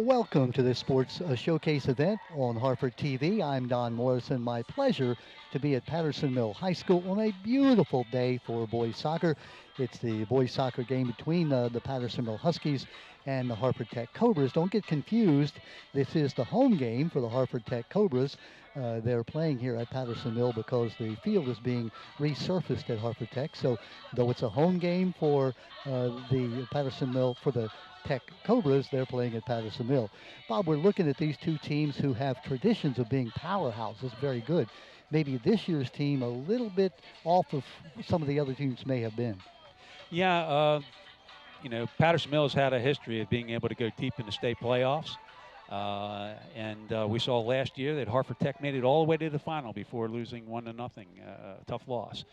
Well, welcome to this sports showcase event on Hartford TV. I'm Don Morrison. My pleasure to be at Patterson Mill High School on a beautiful day for boys soccer. It's the boys soccer game between the Patterson Mill Huskies and the Hartford Tech Cobras. Don't get confused. This is the home game for the Hartford Tech Cobras. They're playing here at Patterson Mill because the field is being resurfaced at Hartford Tech. So, though it's a home game for the Patterson Mill for the Tech Cobras, they're playing at Patterson Mill. Bob, we're looking at these two teams who have traditions of being powerhouses. Very good. Maybe this year's team a little bit off of some of the other teams may have been. Yeah, Patterson Mills had a history of being able to go deep in the state playoffs. And we saw last year that Hartford Tech made it all the way to the final before losing 1-0. Tough loss.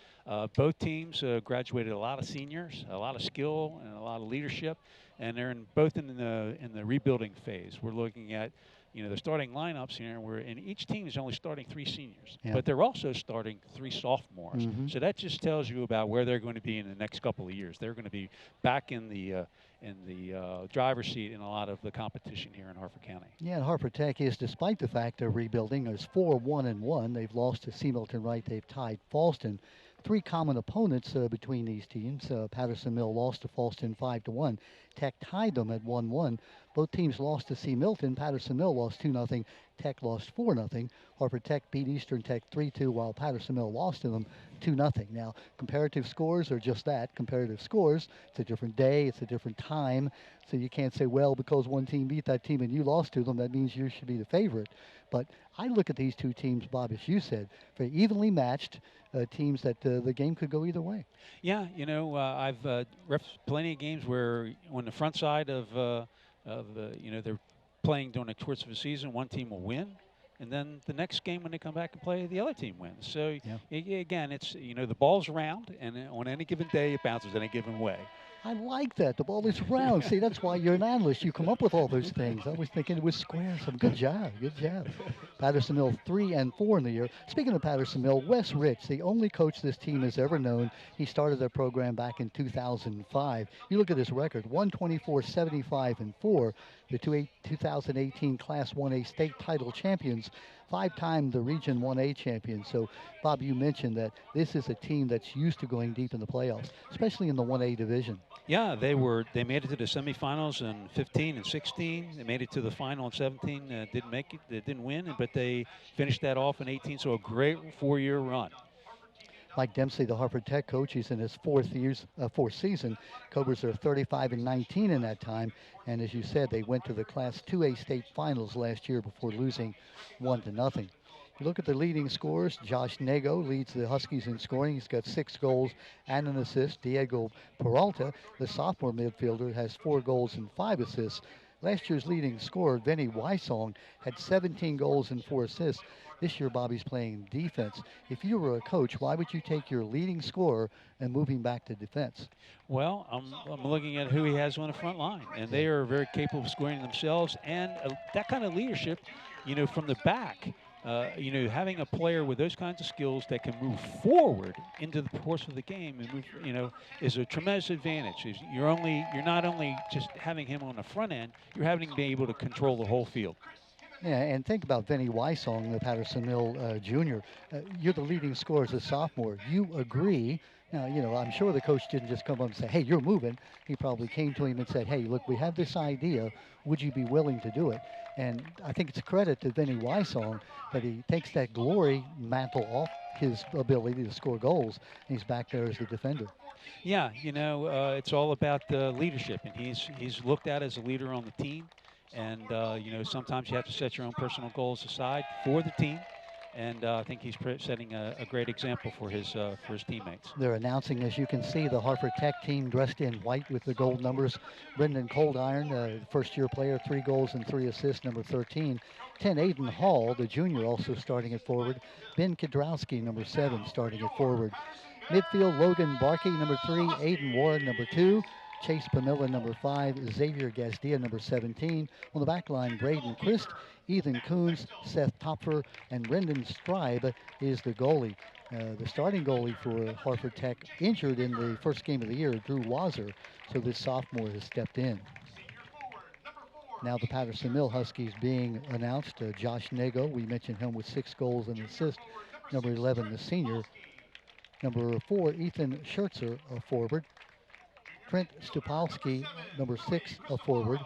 Both teams graduated a lot of seniors, a lot of skill, and a lot of leadership, and they're both in the rebuilding phase. We're looking at the starting lineups here, where and each team is only starting 3 seniors, Yeah. but they're also starting 3 sophomores. Mhm. So that just tells you about where they're going to be in the next couple of years. They're going to be back in the driver's seat in a lot of the competition here in Hartford County. Yeah, and Hartford Tech is, despite the fact they're rebuilding, there's 4-1-1. They've lost to C. Milton Wright. They've tied Falston. 3 common opponents between these teams. Patterson Mill lost to Falston 5-1. Tech tied them at 1-1. Both teams lost to C. Milton. Patterson Mill lost 2-0. Tech lost 4-0. Hartford Tech beat Eastern Tech 3-2, while Patterson Mill lost to them 2-0. Now, comparative scores are just that, comparative scores. It's a different day. It's a different time. So you can't say, well, because one team beat that team and you lost to them, that means you should be the favorite. But I look at these two teams, Bob, as you said, very evenly matched teams that the game could go either way. Yeah, I've ref plenty of games where on the front side of they're playing during the course of a season, one team will win, and then the next game when they come back and play, the other team wins. So Yeah. again, it's the ball's round, and on any given day, it bounces any given way. I like that. The ball is round. See, that's why you're an analyst. You come up with all those things. I was thinking it was square. So good job. Good job. Patterson Mill 3-4 in the year. Speaking of Patterson Mill, Wes Rich, the only coach this team has ever known. He started their program back in 2005. You look at his record: 124, 75, and 4. The 2018 Class 1A state title champions. 5-time the Region 1A champion. So, Bob, you mentioned that this is a team that's used to going deep in the playoffs, especially in the 1A division. Yeah, they made it to the semifinals in 15 and 16. They made it to the final in 17. Didn't make it. They didn't win, but they finished that off in 18. So a great 4-year run. Mike Dempsey, the Hartford Tech coach, he's in his fourth season. Cobras are 35-19 in that time, and as you said, they went to the Class 2A state finals last year before losing 1-0. You look at the leading scorers. Josh Nago leads the Huskies in scoring. He's got 6 goals and an assist. Diego Peralta, the sophomore midfielder, has 4 goals and 5 assists. Last year's leading scorer, Vinny Wysong, had 17 goals and 4 assists. This year, Bobby's playing defense. If you were a coach, why would you take your leading scorer and move him back to defense? Well, I'm looking at who he has on the front line, and they are very capable of scoring themselves. And that kind of leadership, from the back, having a player with those kinds of skills that can move forward into the course of the game and move, is a tremendous advantage. You're not only just having him on the front end, you're having to be able to control the whole field. Yeah, and think about Vinny Wysong, the Patterson Mill junior. You're the leading scorer as a sophomore. You agree. Now, I'm sure the coach didn't just come up and say, hey, you're moving. He probably came to him and said, hey, look, we have this idea. Would you be willing to do it? And I think it's a credit to Vinny Wysong that he takes that glory mantle off his ability to score goals, and he's back there as the defender. Yeah, it's all about leadership, and he's looked at as a leader on the team. And sometimes you have to set your own personal goals aside for the team. And I think he's setting a great example for his teammates. They're announcing, as you can see, the Hartford Tech team dressed in white with the gold numbers. Brendan Coldiron, first-year player, 3 goals and 3 assists, number 13. 10, Aiden Hall, the junior, also starting at forward. Ben Kidrowski, number 7, starting at forward. Midfield, Logan Barkey, number 3. Aiden Warren, number 2. Chase Pamela, number 5. Xavier Gazdia, number 17. On the back line, Braden Christ, Ethan Coons, Seth Topfer, and Brendan Stribe is the goalie. The starting goalie for Hartford Tech injured in the first game of the year, Drew Wazer, so this sophomore has stepped in. Now the Patterson Mill Huskies being announced. Josh Nago, we mentioned him with 6 goals and assists. Number 11, the senior. Number 4, Ethan Schertzer, a forward. Trent Stupowski, number 6, a forward.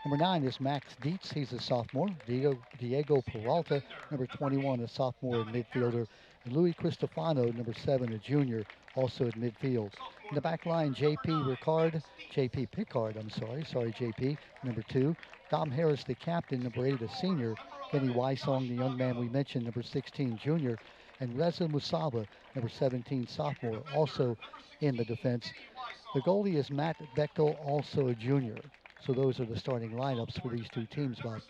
Number 9 is Max Dietz. He's a sophomore. Diego Peralta, number 21, a sophomore midfielder. And Louis Cristofano, number 7, a junior, also at midfield. In the back line, J.P. Pickard, sorry, J.P., number 2. Dom Harris, the captain, number 8, a senior. Kenny Wysong, the young man we mentioned, number 16, junior. And Reza Musaba, number 17, sophomore, also in the defense. The goalie is Matt Bechtel, also a junior. So those are the starting lineups for these two teams, Bob.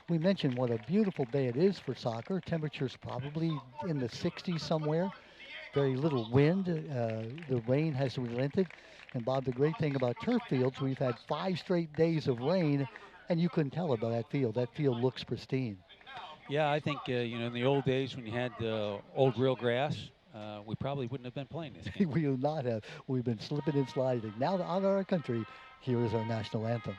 We mentioned what a beautiful day it is for soccer. Temperatures probably in the 60s somewhere. Very little wind. The rain has relented. And Bob, the great thing about turf fields, we've had 5 straight days of rain, and you couldn't tell about that field. That field looks pristine. Yeah, I think, in the old days when you had old real grass, we probably wouldn't have been playing this game. We will not have. We've been slipping and sliding. Now to honor our country, here is our national anthem.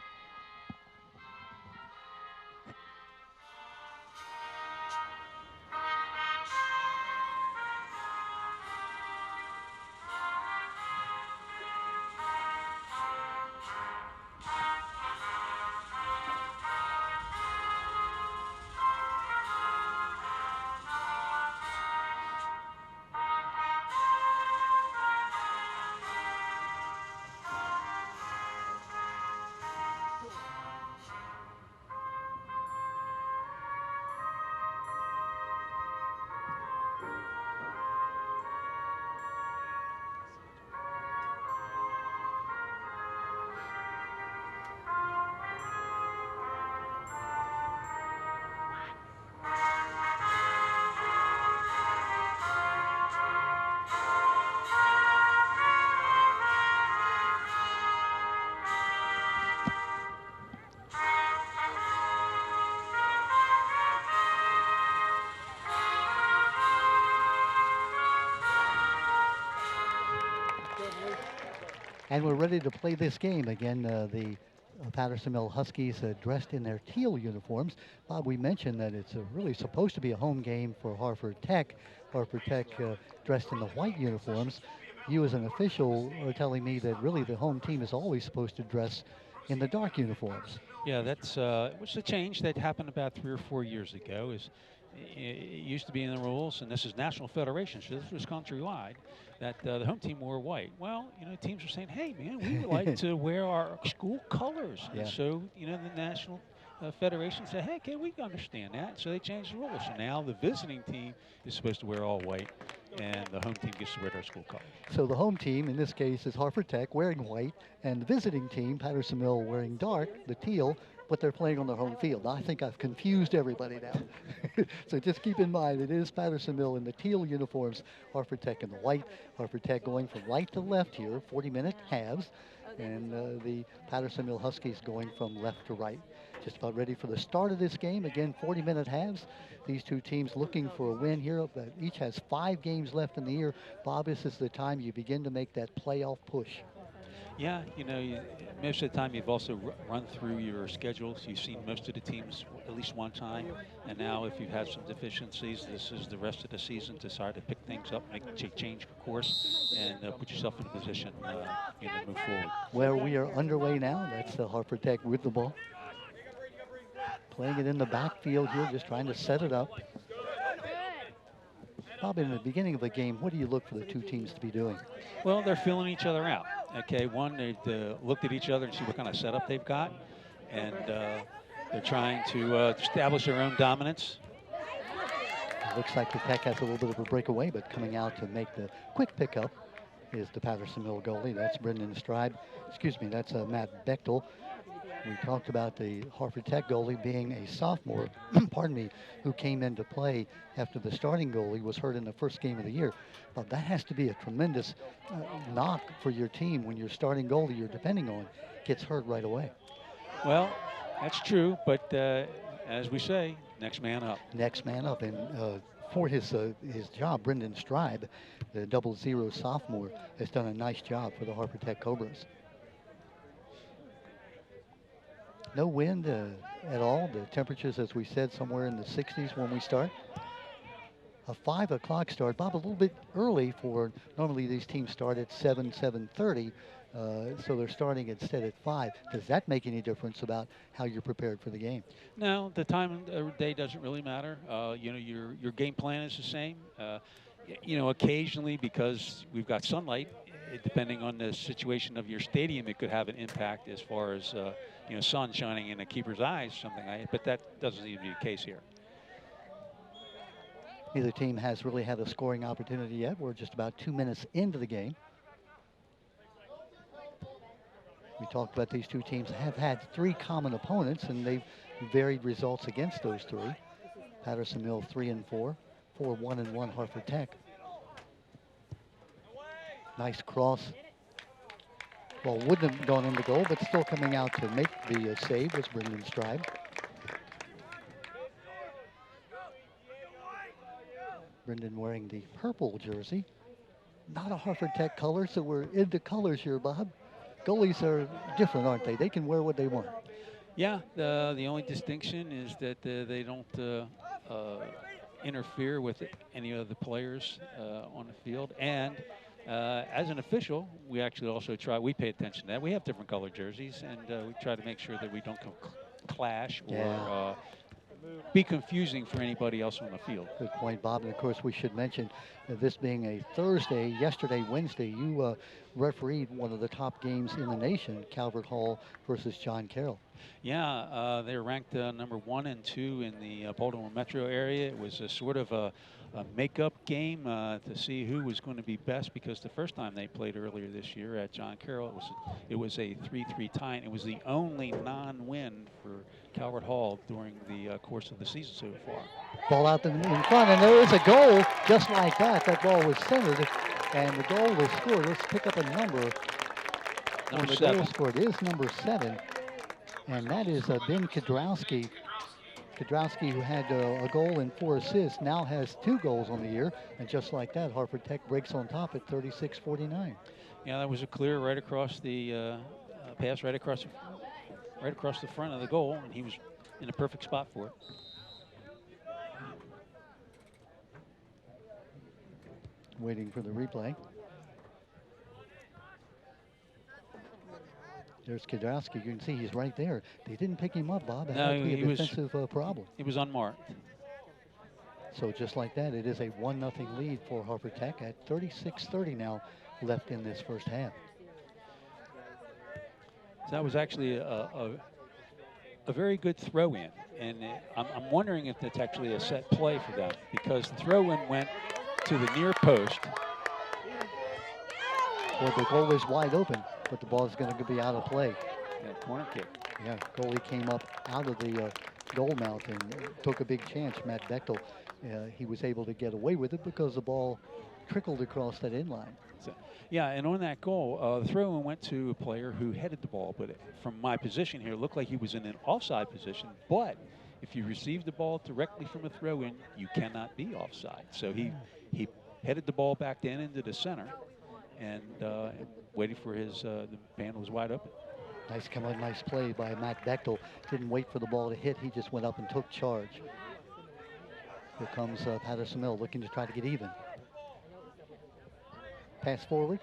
And we're ready to play this game. Again, the Patterson Mill Huskies dressed in their teal uniforms. Bob, we mentioned that it's really supposed to be a home game for Hartford Tech. Hartford Tech dressed in the white uniforms. You as an official are telling me that really the home team is always supposed to dress in the dark uniforms. Yeah, that's which is a change that happened about 3 or 4 years ago. It used to be in the rules, and this is National Federation, so this was countrywide, that the home team wore white. Well, teams are saying, hey, man, we would like to wear our school colors. Yeah. And so, the National Federation said, hey, okay, we understand that. So they changed the rules. So now the visiting team is supposed to wear all white, and the home team gets to wear their school colors. So the home team, in this case, is Hartford Tech wearing white, and the visiting team, Patterson Mill, wearing dark, the teal, but they're playing on their home field. I think I've confused everybody now. So just keep in mind, it is Patterson Mill in the teal uniforms, Hartford Tech in the white. Hartford Tech going from right to left here, 40-minute halves, and the Patterson Mill Huskies going from left to right. Just about ready for the start of this game. Again, 40-minute halves. These two teams looking for a win here. But each has 5 games left in the year. Bob, this is the time you begin to make that playoff push. Yeah, most of the time you've also run through your schedules. You've seen most of the teams at least one time. And now if you've had some deficiencies, this is the rest of the season to decide to pick things up, change course, and put yourself in a position to move forward. Well, we are underway now. That's Hartford Tech with the ball. Playing it in the backfield here, just trying to set it up. Bob, in the beginning of the game, what do you look for the two teams to be doing? Well, they're feeling each other out. Okay, one, they looked at each other and see what kind of setup they've got, and they're trying to establish their own dominance. It looks like the Tech has a little bit of a breakaway, but coming out to make the quick pickup is the Patterson Mill goalie. That's Brendan Stride. Excuse me, that's Matt Bechtel. We talked about the Hartford Tech goalie being a sophomore, pardon me, who came into play after the starting goalie was hurt in the first game of the year. But that has to be a tremendous knock for your team when your starting goalie you're depending on gets hurt right away. Well, that's true, but as we say, next man up. Next man up, and for his job, Brendan Stride, the 00 sophomore, has done a nice job for the Hartford Tech Cobras. No wind at all. The temperatures, as we said, somewhere in the 60s when we start. A 5 o'clock start. Bob, a little bit early for, normally these teams start at 7:30. So they're starting instead at 5. Does that make any difference about how you're prepared for the game? No, the time of day doesn't really matter. You know, your game plan is the same. You know, occasionally because we've got sunlight, depending on the situation of your stadium, it could have an impact as far as you know, sun shining in a keeper's eyes, something like that. But that doesn't seem to be the case here. Neither team has really had a scoring opportunity yet. We're just about 2 minutes into the game. We talked about these two teams have had 3 common opponents, and they've varied results against those 3. Patterson-Mill 3-4, 4-1-1 Hartford Tech. Nice cross. Ball wouldn't have gone in the goal, but still coming out to make the save was Brendan Stride. Brendan wearing the purple jersey. Not a Hartford Tech color, so we're into colors here, Bob. Goalies are different, aren't they? They can wear what they want. Yeah, the only distinction is that they don't interfere with any of the players on the field. And as an official, we actually also we pay attention to that. We have different colored jerseys, and we try to make sure that we don't clash or be confusing for anybody else on the field. Good point, Bob. And of course, we should mention this being a Thursday, yesterday, Wednesday, you refereed one of the top games in the nation, Calvert Hall versus John Carroll. Yeah, they're ranked number 1 and 2 in the Baltimore metro area. It was a sort of a make-up game to see who was going to be best, because the first time they played earlier this year at John Carroll, it was a 3-3 tie, and it was the only non-win for Calvert Hall during the course of the season so far. Ball out in front, and there is a goal just like that. That ball was centered, and the goal was scored. Let's pick up a number. Number 7. Goal scored is number 7, and that is Ben Kudrowski. Kudrowski, who had a goal and 4 assists, now has 2 goals on the year, and just like that, Hartford Tech breaks on top at 36-49. Yeah, that was a clear right across the pass, right across the front of the goal, and he was in a perfect spot for it. Waiting for the replay. There's Kudrowski. You can see he's right there. They didn't pick him up, Bob. It No, had to be he a was defensive problem. He was unmarked. So just like that, it is a 1-0 lead for Hartford Tech at 36:30 now left in this first half. So that was actually a very good throw-in, and I'm wondering if that's actually a set play for them, because the throw-in went to the near post. Well, the goal is wide open, but the ball is going to be out of play. Yeah, corner kick. Yeah, goalie came up out of the goal mouth and took a big chance. Matt Bechtel, he was able to get away with it because the ball trickled across that inline. So, yeah, and on that goal, the throw-in went to a player who headed the ball, but from my position here, it looked like he was in an offside position. But if you receive the ball directly from a throw-in, you cannot be offside. So he headed the ball back in into the center, and waiting for his, the man was wide open. Nice play by Matt Bechtel. Didn't wait for the ball to hit. He just went up and took charge. Here comes Patterson-Mill looking to try to get even. Pass forward.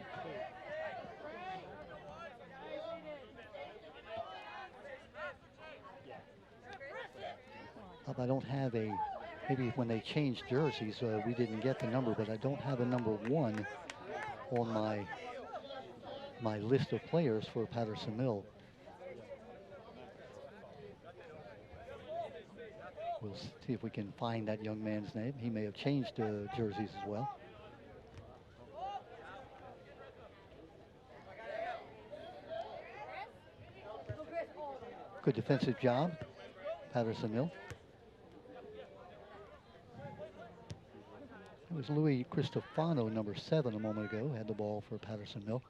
I don't have maybe when they changed jerseys, we didn't get the number, but I don't have a number 1 on my list of players for Patterson-Mill. We'll see if we can find that young man's name. He may have changed jerseys as well. Good defensive job, Patterson-Mill. It was Louis Cristofano, number 7, a moment ago, had the ball for Patterson-Mill.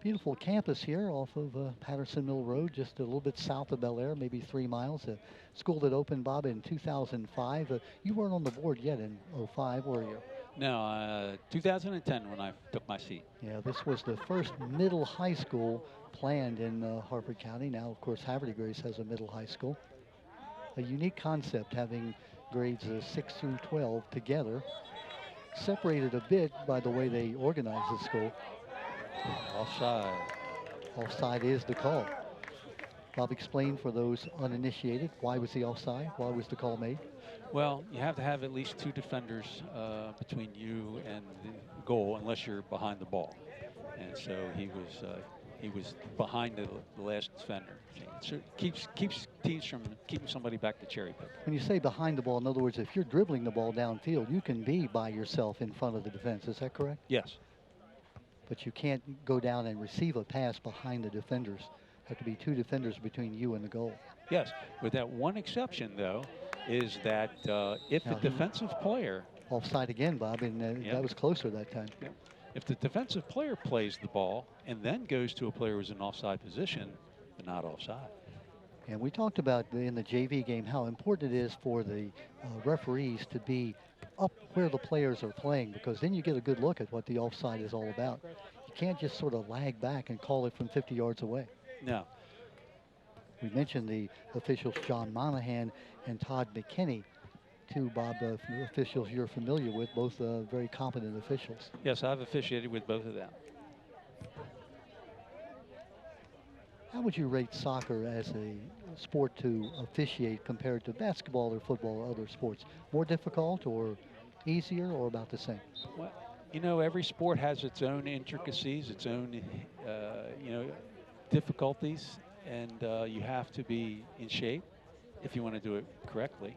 Beautiful campus here off of Patterson-Mill Road, just a little bit south of Bel Air, maybe 3 miles. A school that opened, Bob, in 2005. You weren't on the board yet in 05, were you? No, 2010 when I took my seat. Yeah, this was the first middle high school planned in Harford County. Now, of course, Haverty Grace has a middle high school. A unique concept, having grades 6 through 12 together, separated a bit by the way they organize the school. Offside. Offside is the call. Bob, explain for those uninitiated, why was the offside? Why was the call made? Well, you have to have at least 2 defenders between you and the goal, unless you're behind the ball. And so he was behind the last defender. So it keeps teams from keeping somebody back to cherry pick. When you say behind the ball, in other words, if you're dribbling the ball downfield, you can be by yourself in front of the defense. Is that correct? Yes. But you can't go down and receive a pass behind the defenders. Have to be 2 defenders between you and the goal. Yes. With that one exception, though, is that if the defensive player... Offside again, Bob, and that was closer that time. Yep. If the defensive player plays the ball and then goes to a player who's in offside position, they're not offside. And we talked about in the JV game how important it is for the referees to be up where the players are playing, because then you get a good look at what the offside is all about. You can't just sort of lag back and call it from 50 yards away. No. We mentioned the officials John Monahan and Todd McKinney, 2 Bob officials you're familiar with, both very competent officials. Yes, I've officiated with both of them. How would you rate soccer as a sport to officiate compared to basketball or football or other sports? More difficult or easier or about the same? Well, you know, every sport has its own intricacies, its own, difficulties, and you have to be in shape if you want to do it correctly.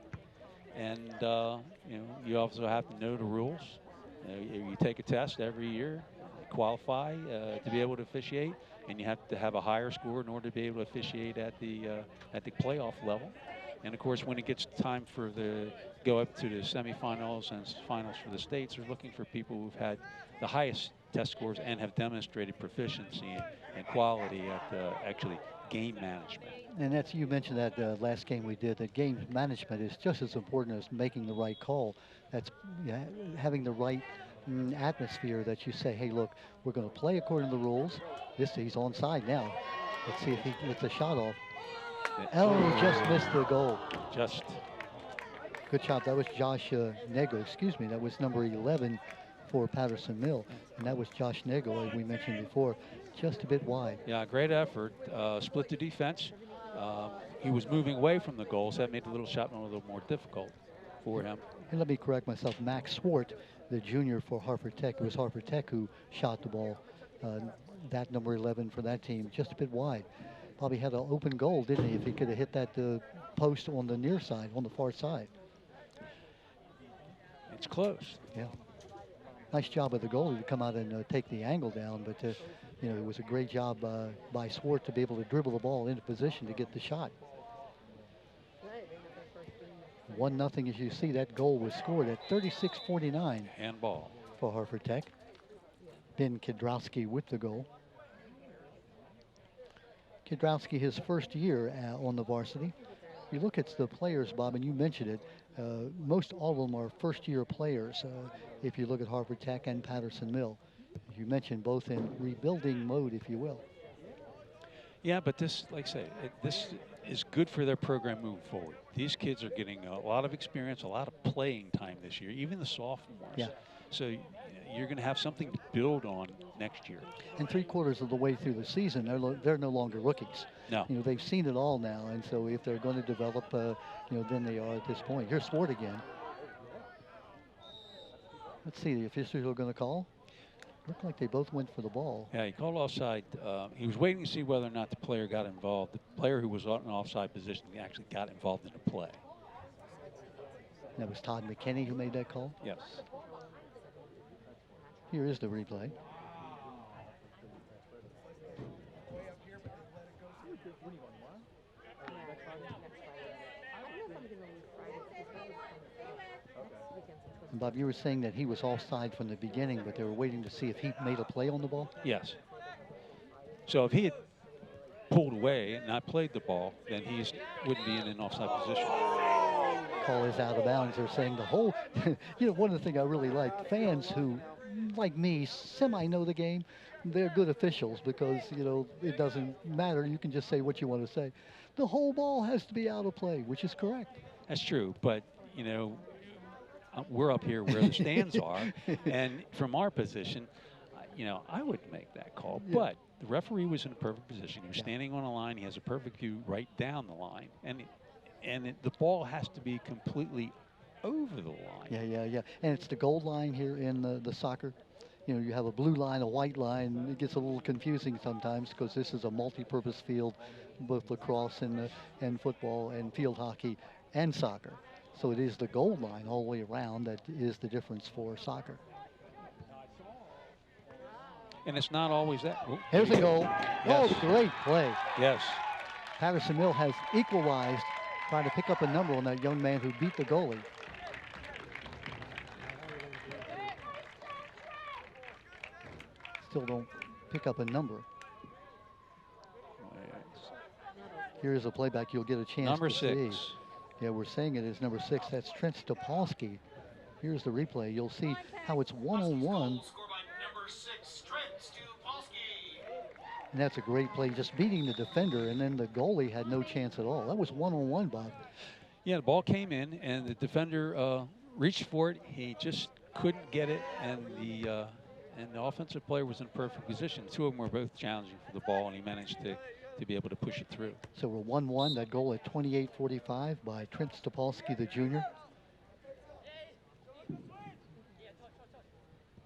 And, you also have to know the rules. You take a test every year, qualify to be able to officiate, and you have to have a higher score in order to be able to officiate at the playoff level. And of course, when it gets time for the go up to the semifinals and finals for the states, they're looking for people who've had the highest test scores and have demonstrated proficiency and quality at actually game management. And that's, you mentioned that last game we did, that game management is just as important as making the right call. That's having the right atmosphere that you say, hey, look, we're going to play according to the rules. He's onside now. Let's see if he gets a shot off. Oh, just missed the goal. Just. Good shot. That was Josh Nego. Excuse me. That was number 11 for Patterson Mill. And that was Josh Nego, as we mentioned before, just a bit wide. Yeah, great effort. Split the defense. He was moving away from the goal, so that made the little shot a little more difficult for him. And let me correct myself. Max Swart, the junior for Harford Tech. It was Harford Tech who shot the ball. That number 11 for that team, just a bit wide. Probably had an open goal, didn't he, if he could have hit that post on the near side, on the far side. It's close. Yeah. Nice job of the goalie to come out and take the angle down, but it was a great job by Swart to be able to dribble the ball into position to get the shot. 1-0, as you see, that goal was scored at 36:49. Handball. For Harford Tech. Ben Kidrowski with the goal. Kidrowski, his first year on the varsity. You look at the players, Bob, and you mentioned it. Most all of them are first-year players. If you look at Harford Tech and Patterson Mill, you mentioned both in rebuilding mode, if you will. Yeah, but this, like I say, this is good for their program moving forward. These kids are getting a lot of experience, a lot of playing time this year, even the sophomores. Yeah. So you're going to have something to build on next year. And 3/4 of the way through the season, they're no longer rookies. No. They've seen it all now, and so if they're going to develop, then they are at this point. Here's Swart again. Let's see, the officials are going to call. Looked like they both went for the ball. Yeah, he called offside. He was waiting to see whether or not the player got involved. The player who was on an offside position actually got involved in the play. That was Todd McKinney who made that call. Yes. Here is the replay. And Bob, you were saying that he was offside from the beginning, but they were waiting to see if he made a play on the ball? Yes. So if he had pulled away and not played the ball, then he wouldn't be in an offside position. Call is out of bounds. They're saying the whole, one of the things I really like, fans who, like me, semi know the game, they're good officials because, it doesn't matter. You can just say what you want to say. The whole ball has to be out of play, which is correct. That's true, but you know, we're up here where the stands are, and from our position, I would make that call. Yeah. But the referee was in a perfect position. He was Yeah. standing on a line. He has a perfect view right down the line, and the ball has to be completely over the line. Yeah. And it's the goal line here in the soccer. You have a blue line, a white line. It gets a little confusing sometimes because this is a multi-purpose field, both lacrosse and football and field hockey and soccer. So it is the goal line all the way around that is the difference for soccer. And it's not always that. Oh, Here's a goal. Yes. Oh, great play. Yes. Patterson Mill has equalized, trying to pick up a number on that young man who beat the goalie. Still don't pick up a number. Here's a playback you'll get a chance Number to 6. see. Yeah, we're saying it is number 6. That's Trent Stopolsky. Here's the replay. You'll see how it's one-on-one. And that's a great play, just beating the defender, and then the goalie had no chance at all. That was one-on-one, Bob. Yeah, the ball came in, and the defender reached for it. He just couldn't get it, and the offensive player was in perfect position. Two of them were both challenging for the ball, and he managed to be able to push it through. So we're 1-1. That goal at 28:45 by Trent Stopolsky, the junior.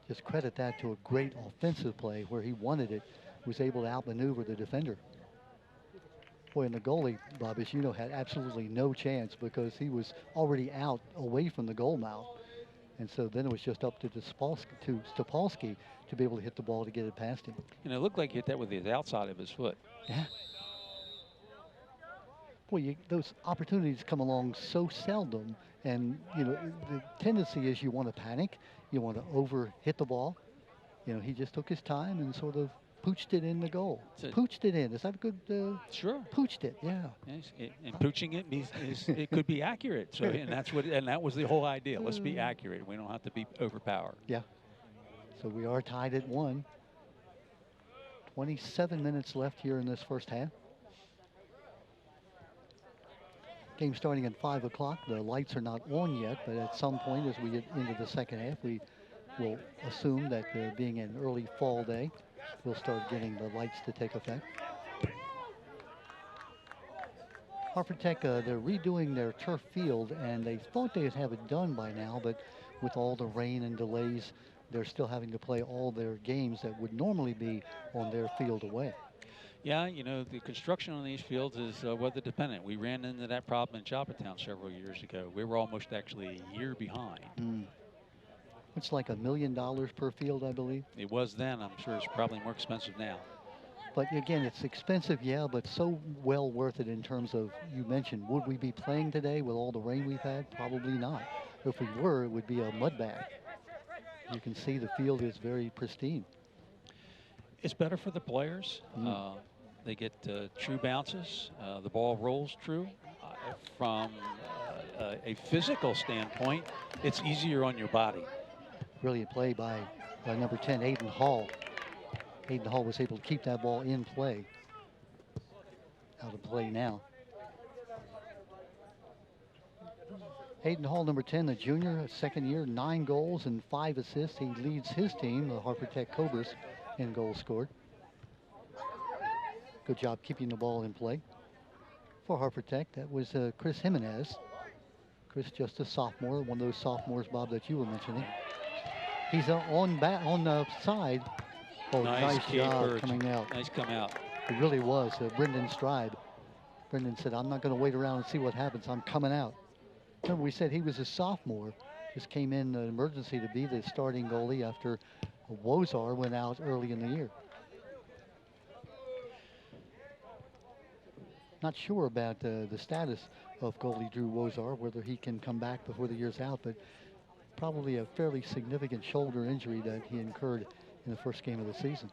Just credit that to a great offensive play where he wanted it, was able to outmaneuver the defender. Boy, and the goalie, Bob, as you know, had absolutely no chance because he was already out away from the goal mouth. And so then it was just up to Stopolsky to be able to hit the ball to get it past him. And it looked like he hit that with the outside of his foot. Yeah. Boy, those opportunities come along so seldom. And, the tendency is you want to panic. You want to over-hit the ball. He just took his time and sort of pooched it in the goal. Pooched it in. Is that a good? Sure. Pooched it. Yeah. Yes, and pooching it means it could be accurate. So and that was the whole idea. Let's be accurate. We don't have to be overpowered. Yeah. So we are tied at 1. 27 minutes left here in this first half. Game starting at 5 o'clock. The lights are not on yet, but at some point as we get into the second half, we will assume that being an early fall day, we'll start getting the lights to take effect. Hartford Tech, they're redoing their turf field, and they thought they'd have it done by now, but with all the rain and delays, they're still having to play all their games that would normally be on their field away. Yeah, the construction on these fields is weather dependent. We ran into that problem in Joppatown several years ago. We were almost actually a year behind. It's like $1 million per field, I believe. It was then. I'm sure it's probably more expensive now. But again, it's expensive, yeah, but so well worth it in terms of, you mentioned, would we be playing today with all the rain we've had? Probably not. If we were, it would be a mud bag. You can see the field is very pristine. It's better for the players. They get true bounces. The ball rolls true. From a physical standpoint, it's easier on your body. Brilliant play by number 10, Aiden Hall. Aiden Hall was able to keep that ball in play. Out of play now. Aiden Hall, number 10, the junior, second year, 9 goals and 5 assists. He leads his team, the Hartford Tech Cobras, in goals scored. Good job keeping the ball in play for Hartford Tech. That was Chris Jimenez. Chris, just a sophomore, one of those sophomores, Bob, that you were mentioning. He's on the side. Oh, nice job coming out. Nice come out. It really was. Brendan Stride. Brendan said, I'm not going to wait around and see what happens. I'm coming out. Remember, we said he was a sophomore. Just came in an emergency to be the starting goalie after Wozar went out early in the year. Not sure about the status of goalie Drew Wozar, whether he can come back before the year's out, but probably a fairly significant shoulder injury that he incurred in the first game of the season.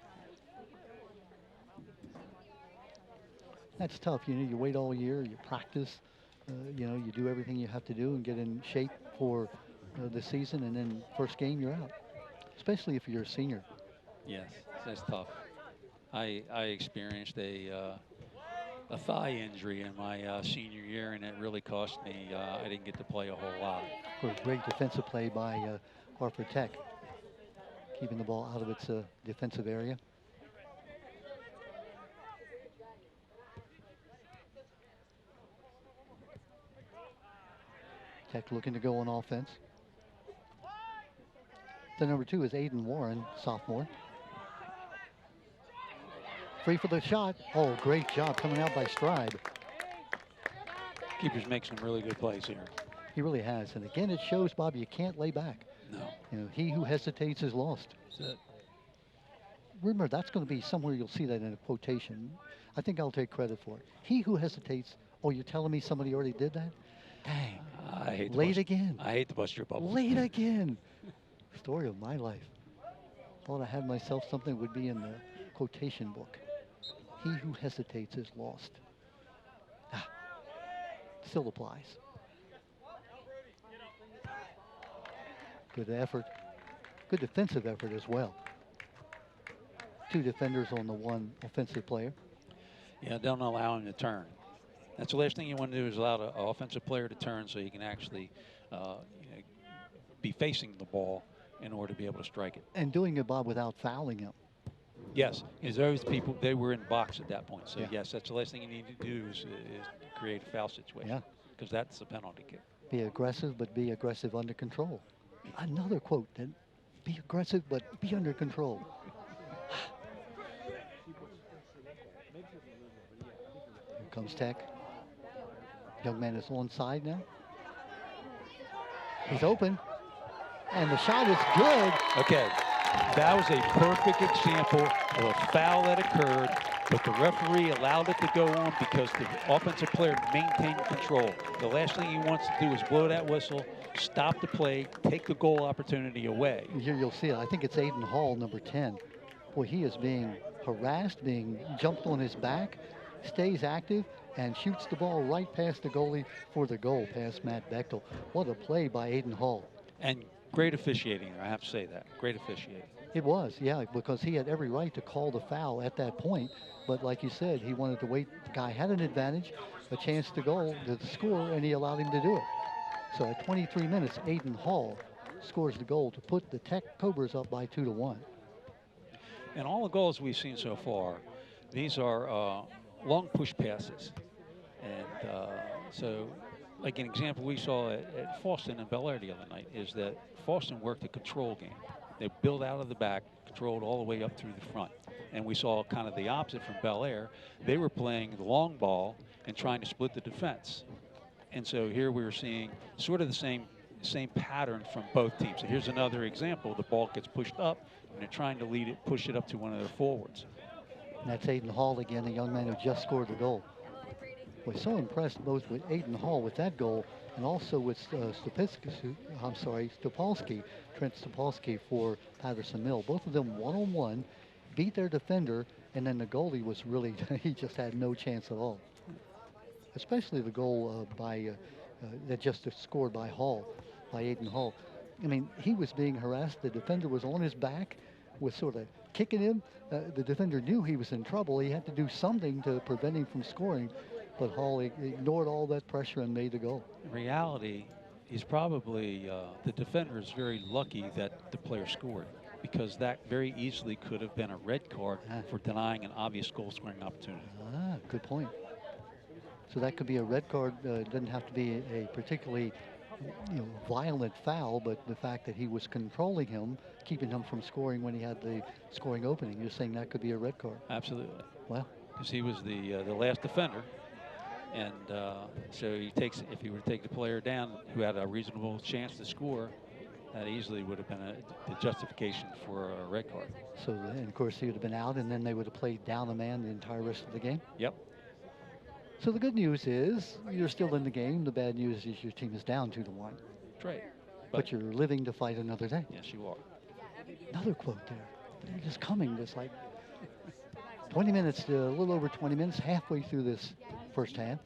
That's tough. You wait all year, you practice, you do everything you have to do and get in shape for the season, and then first game you're out, especially if you're a senior. Yes. that's tough. I experienced a thigh injury in my senior year, and it really cost me. I didn't get to play a whole lot. Of course, great defensive play by Hartford Tech, keeping the ball out of its defensive area. Tech looking to go on offense. The number 2 is Aiden Warren, sophomore. Free for the shot. Oh, great job coming out by Stride. Keeper's making some really good plays here. He really has. And again, it shows, Bob, you can't lay back. No. You know, he who hesitates is lost. That's it. Remember, that's going to be somewhere you'll see that in a quotation. I think I'll take credit for it. He who hesitates. Oh, you're telling me somebody already did that? Dang. I hate to Late bust, again. I hate to bust your bubble. Late again. Story of my life. Thought I had myself something would be in the quotation book. He who hesitates is lost. Ah, still applies. Good effort. Good defensive effort as well. 2 defenders on the 1 offensive player. Yeah, don't allow him to turn. That's the last thing you want to do is allow the offensive player to turn so you can actually you know, be facing the ball in order to be able to strike it. And doing it, Bob, without fouling him. Yes, because those people, they were in box at that point. So, Yeah. yes, that's the last thing you need to do is create a foul situation. Yeah. Because that's a penalty kick. Be aggressive, but be aggressive under control. Another quote, then. Be aggressive, but be under control. Here comes Tech. Young man is onside now. He's open. And the shot is good. Okay, that was a perfect example of a foul that occurred, but the referee allowed it to go on because the offensive player maintained control. The last thing he wants to do is blow that whistle, stop the play, take the goal opportunity away. And here you'll see it. I think it's Aiden Hall, number 10. Boy, he is being harassed, being jumped on his back, stays active, and shoots the ball right past the goalie for the goal, past Matt Bechtel. What a play by Aiden Hall. And great officiating, I have to say that. Great officiating. It was, yeah, because he had every right to call the foul at that point. But like you said, he wanted to wait. The guy had an advantage, a chance to score, and he allowed him to do it. So at 23 minutes, Aiden Hall scores the goal to put the Tech Cobras up by 2-1. And all the goals we've seen so far, these are long push passes. And so, like an example we saw at Foston and Bel Air the other night is that Foston worked a control game. They built out of the back, controlled all the way up through the front. And we saw kind of the opposite from Bel Air. They were playing the long ball and trying to split the defense. And so here we were seeing sort of the same pattern from both teams. So here's another example. The ball gets pushed up, and they're trying to lead it, push it up to one of their forwards. And that's Aiden Hall again, the young man who just scored the goal. Was so impressed both with Aiden Hall with that goal and also with Stopolsky, Trent Stopolsky for Patterson Mill. Both of them one-on-one, beat their defender, and then the goalie was really, he just had no chance at all. Especially the goal that just scored by Aiden Hall. I mean, he was being harassed. The defender was on his back, was sort of kicking him. The defender knew he was in trouble. He had to do something to prevent him from scoring. But Hall ignored all that pressure and made the goal. In reality, he's probably, the defender is very lucky that the player scored, because that very easily could have been a red card for denying an obvious goal-scoring opportunity. Good point. So that could be a red card. It doesn't have to be a particularly violent foul, but the fact that he was controlling him, keeping him from scoring when he had the scoring opening, you're saying that could be a red card? Absolutely. Well, because he was the last defender. And so if he were to take the player down who had a reasonable chance to score, that easily would have been the justification for a red card. So, and of course, he would have been out, and then they would have played down a man the entire rest of the game? Yep. So the good news is you're still in the game. The bad news is your team is down 2-1. That's right. But you're living to fight another day. Yes, you are. Another quote there. They're just coming, just like 20 minutes, a little over 20 minutes, halfway through this first half.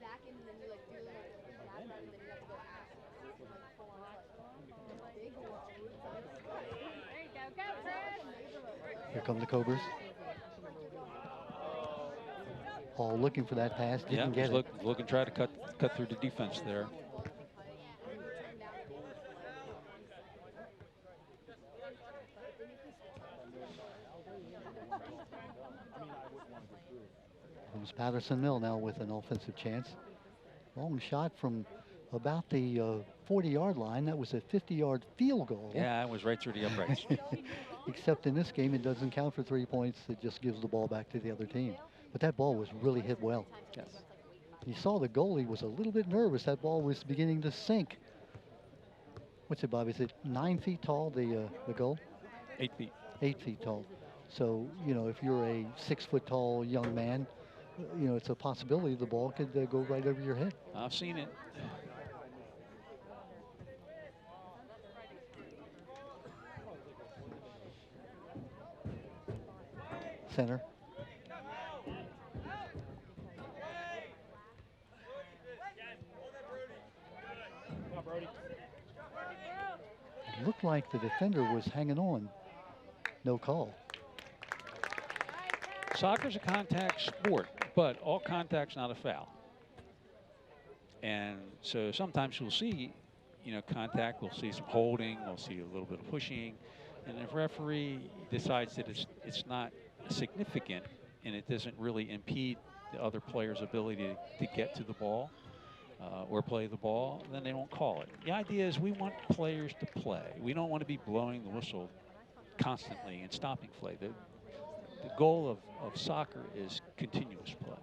Here come the Cobras. Paul looking for that pass, didn't get it. Looking, try to cut through the defense there. Comes Patterson Mill now with an offensive chance. Long shot from about the 40-yard line. That was a 50-yard field goal. Yeah, it was right through the uprights. Except in this game, it doesn't count for 3 points. It just gives the ball back to the other team. But that ball was really hit well. Yes. You saw the goalie was a little bit nervous. That ball was beginning to sink. What's it, Bob? Is it 9 feet tall, the goal? 8 feet. 8 feet tall. So, you know, if you're a 6 foot tall young man, you know, it's a possibility the ball could go right over your head. I've seen it. Center. It looked like the defender was hanging on. No call. Soccer's a contact sport, but all contact's not a foul. And so sometimes we'll see, you know, contact, we'll see some holding, we'll see a little bit of pushing. And if referee decides that it's not significant and it doesn't really impede the other player's ability to get to the ball or play the ball, then they won't call it. The idea is we want players to play. We don't want to be blowing the whistle constantly and stopping play. The goal of soccer is continuous play.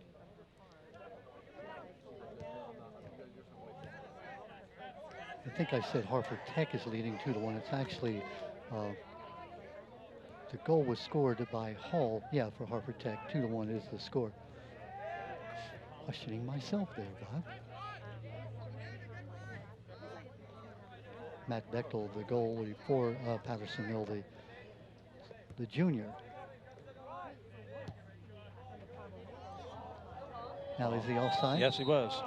I think I said Hartford Tech is leading 2-1. It's actually the goal was scored by Hall. Yeah, for Hartford Tech, 2-1 is the score. Questioning myself there, Bob. Matt Bechtel, the goalie for Patterson Mill, the junior. Now, is he offside? Yes, he was.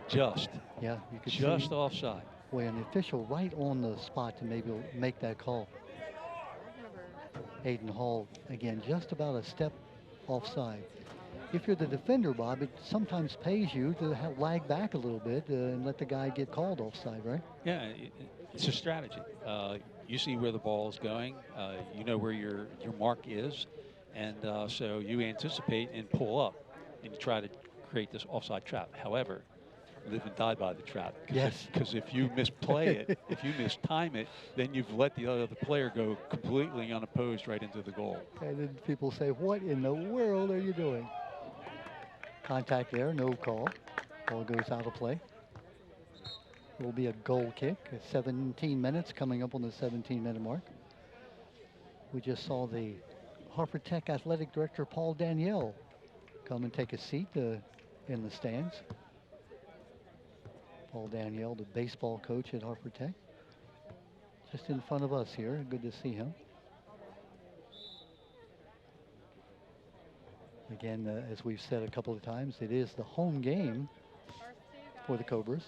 Just. Yeah, you could just see, offside. boy, an official right on the spot to maybe make that call. Aiden Hall, again, just about a step offside. If you're the defender, Bob, it sometimes pays you to lag back a little bit and let the guy get called offside, right? Yeah, it's a strategy. You see where the ball is going. You know where your mark is. And so you anticipate and pull up and you try to create this offside trap. However, live and die by the trap. Yes. Because if you misplay it, if you mistime it, then you've let the other player go completely unopposed right into the goal. And then people say, what in the world are you doing? Contact there, no call. Ball goes out of play. It will be a goal kick. 17 minutes coming up on the 17-minute mark. We just saw the Hartford Tech Athletic Director, Paul Danielle, come and take a seat in the stands. Paul Danielle, the baseball coach at Hartford Tech. Just in front of us here. Good to see him. Again, as we've said a couple of times, it is the home game for the Cobras.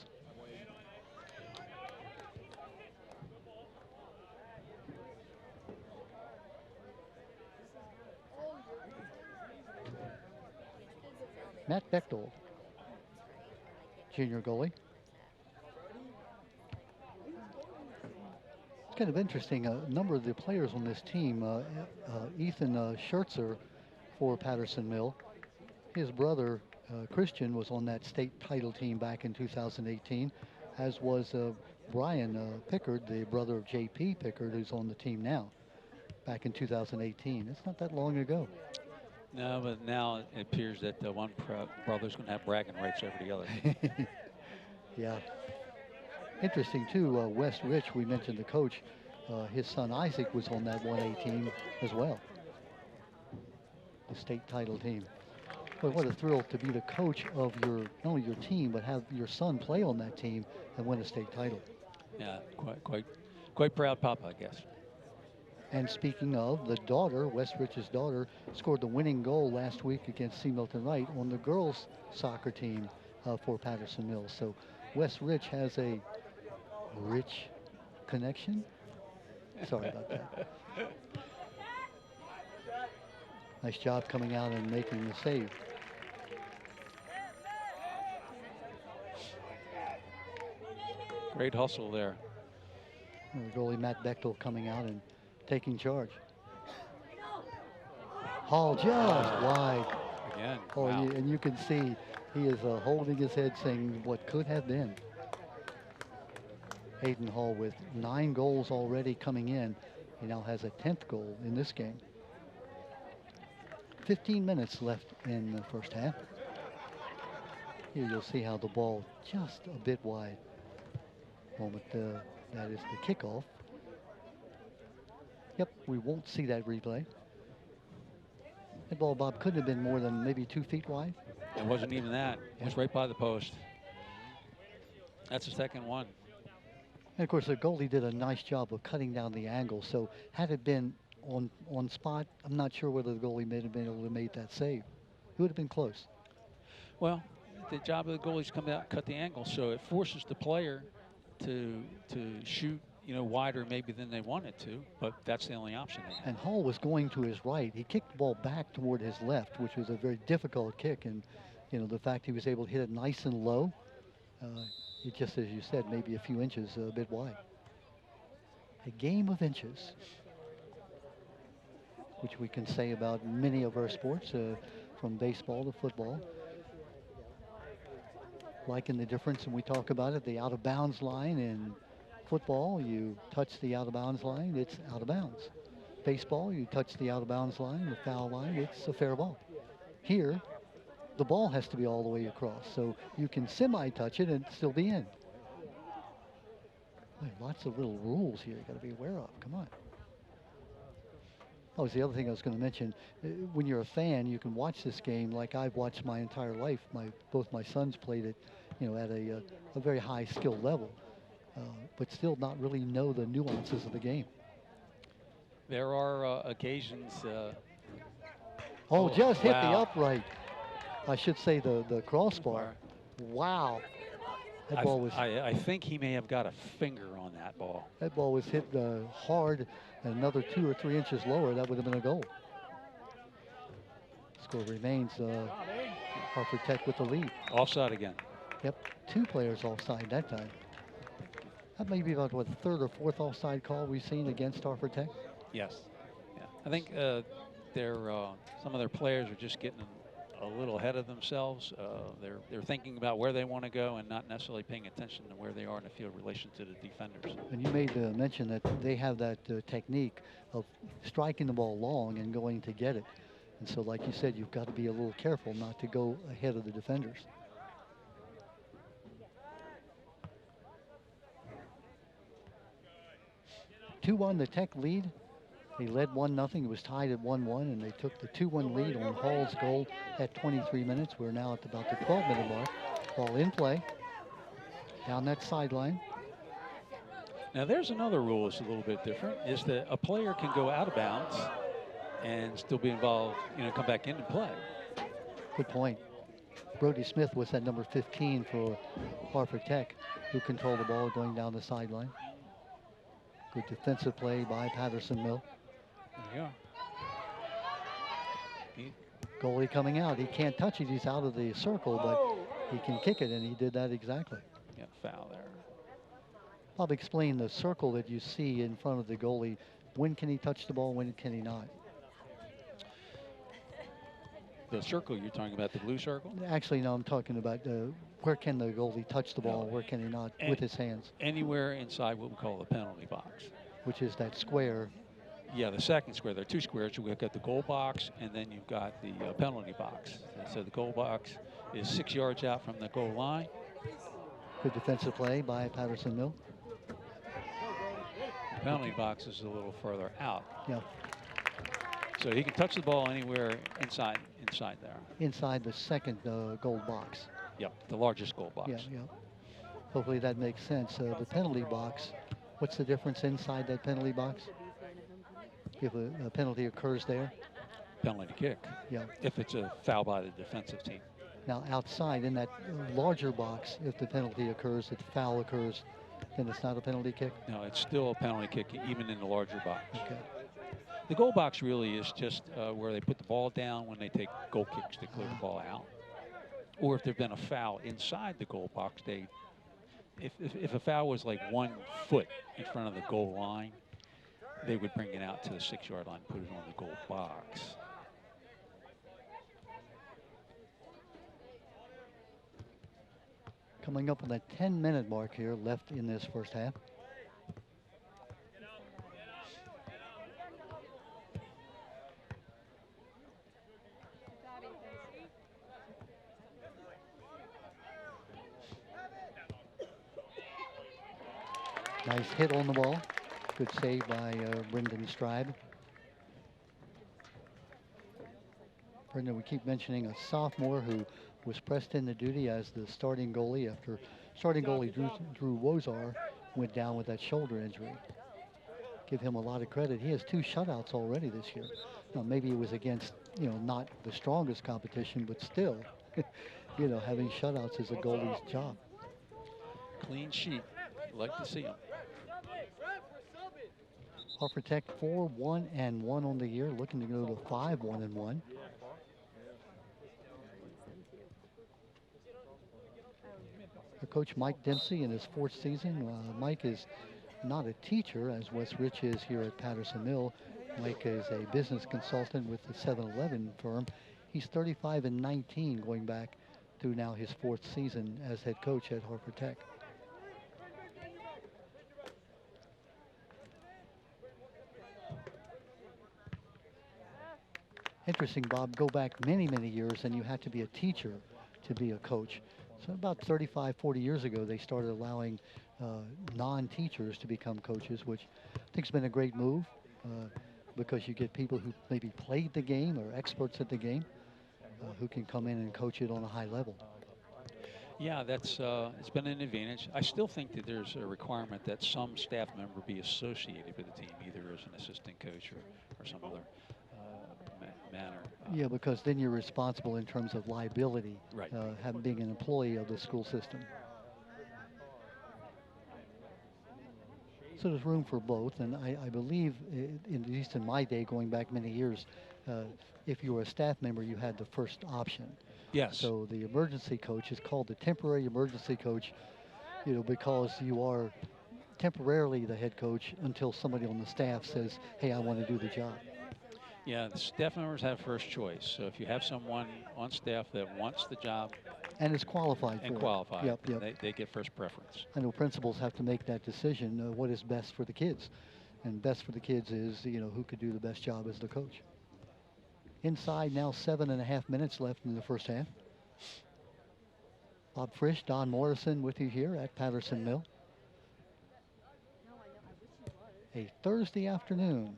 Matt Bechtel, junior goalie. It's kind of interesting. A number of the players on this team, Ethan Schertzer for Patterson Mill. His brother, Christian, was on that state title team back in 2018, as was Brian Pickard, the brother of J.P. Pickard, who's on the team now, back in 2018. It's not that long ago. No, but now it appears that one brother's going to have bragging rights over the other. Yeah. Interesting, too, Wes Rich, we mentioned the coach. His son Isaac was on that 1A team as well. The state title team. But what a thrill to be the coach of your, not only your team, but have your son play on that team and win a state title. Yeah, quite proud papa, I guess. And speaking of, the daughter, Wes Rich's daughter, scored the winning goal last week against C. Milton Wright on the girls' soccer team for Patterson Mills. So Wes Rich has a rich connection. Sorry about that. Nice job coming out and making the save. Great hustle there. And the goalie Matt Bechtel coming out and taking charge. Hall just wide. Again, Oh, wow. and you can see he is holding his head saying what could have been. Hayden Hall with 9 goals already coming in. He now has a 10th goal in this game. 15 minutes left in the first half. Here you'll see how the ball just a bit wide. Moment that is the kickoff. Yep, we won't see that replay. That ball, Bob, couldn't have been more than maybe 2 feet wide. It wasn't even that. It was right by the post. That's the second one. And of course, the goalie did a nice job of cutting down the angle. So had it been on spot, I'm not sure whether the goalie may have been able to make that save. It would have been close. Well, the job of the goalie is come out and cut the angle, so it forces the player to shoot, wider maybe than they wanted to, but that's the only option they had. And Hall was going to his right. He kicked the ball back toward his left, which was a very difficult kick. And, the fact he was able to hit it nice and low, it just, as you said, maybe a few inches a bit wide. A game of inches, which we can say about many of our sports, from baseball to football. Liking the difference, and we talk about it, the out-of-bounds line in football, you touch the out-of-bounds line, it's out of bounds. Baseball, you touch the out-of-bounds line, the foul line, it's a fair ball. Here, the ball has to be all the way across, so you can semi-touch it and still be in. Boy, lots of little rules here you got to be aware of. Come on. Oh, it's the other thing I was going to mention. When you're a fan, you can watch this game like I've watched my entire life. Both my sons played it, at a very high skill level, but still not really know the nuances of the game. There are occasions. Just hit the wow. upright. I should say the crossbar. Wow. That ball was. I think he may have got a finger on that ball. That ball was hit hard, and another 2 or 3 inches lower, that would have been a goal. Score remains Hartford Tech with the lead. Offside again. Yep, 2 players offside that time. That may be about what, the 3rd or 4th offside call we've seen against Hartford Tech. Yes. Yeah. I think some of their players are just getting a little ahead of themselves. They're thinking about where they want to go and not necessarily paying attention to where they are in the field in relation to the defenders. And you made the mention that they have that technique of striking the ball long and going to get it. And so, like you said, you've got to be a little careful not to go ahead of the defenders. (2-1) the Tech lead. They led 1-0. It was tied at 1-1, and they took the 2-1 lead on Hall's goal at 23 minutes. We're now at about the 12-minute mark. Ball in play. Down that sideline. Now, there's another rule that's a little bit different, is that a player can go out of bounds and still be involved, come back in and play. Good point. Brody Smith was at number 15 for Hartford Tech, who controlled the ball going down the sideline. Good defensive play by Patterson Mill. Yeah. Goalie coming out. He can't touch it. He's out of the circle, but he can kick it, and he did that exactly. Yeah, foul there. Bob, explain the circle that you see in front of the goalie. When can he touch the ball? When can he not? The circle you're talking about, the blue circle? Actually, no, I'm talking about where can the goalie touch the ball, where can he not with his hands? Anywhere inside what we call the penalty box. Which is that square. Yeah, the second square. There are 2 squares. You've got the goal box, and then you've got the penalty box. And so the goal box is 6 yards out from the goal line. Good defensive play by Patterson Mill. The penalty box is a little further out. Yeah. So he can touch the ball anywhere inside there. Inside the second goal box. Yep, the largest goal box. Yeah, yeah. Hopefully that makes sense. The penalty box, what's the difference inside that penalty box? If a penalty occurs there? Penalty kick. Yeah. If it's a foul by the defensive team. Now outside in that larger box, if the penalty occurs, if the foul occurs, then it's not a penalty kick? No, it's still a penalty kick even in the larger box. Okay. The goal box really is just where they put the ball down when they take goal kicks to clear the ball out. Or if there's been a foul inside the goal box, they if a foul was like 1 foot in front of the goal line, they would bring it out to the 6-yard line, put it on the goal box. Coming up on the 10-minute mark here left in this first half. Nice hit on the ball. Good save by Brendan Stribe. Brendan, we keep mentioning a sophomore who was pressed into duty as the starting goalie after starting goalie Drew Wozar went down with that shoulder injury. Give him a lot of credit. He has 2 shutouts already this year. Now, maybe it was against, not the strongest competition, but still, having shutouts is a goalie's job. Clean sheet. Like to see him. Hartford Tech 4-1-1 on the year, looking to go to 5-1-1. Coach Mike Dempsey in his 4th season. Mike is not a teacher as Wes Rich is here at Patterson Mill. Mike is a business consultant with the 7-Eleven firm. He's 35-19 going back to now his 4th season as head coach at Hartford Tech. Interesting, Bob, go back many, many years and you had to be a teacher to be a coach. So about 35, 40 years ago, they started allowing non-teachers to become coaches, which I think has been a great move because you get people who maybe played the game or experts at the game who can come in and coach it on a high level. Yeah, that's it's been an advantage. I still think that there's a requirement that some staff member be associated with the team, either as an assistant coach or some other manner. Yeah, because then you're responsible in terms of liability, right. Being an employee of the school system. So there's room for both, and I believe, at least in my day, going back many years, if you were a staff member, you had the first option. Yes. So the emergency coach is called the temporary emergency coach, because you are temporarily the head coach until somebody on the staff says, hey, I want to do the job. Yeah, the staff members have first choice. So if you have someone on staff that wants the job and is qualified for qualified, yep. They get first preference. I know principals have to make that decision, what is best for the kids. And best for the kids is, who could do the best job as the coach. Inside now, 7.5 minutes left in the first half. Bob Frisch, Don Morrison with you here at Patterson Mill. A Thursday afternoon.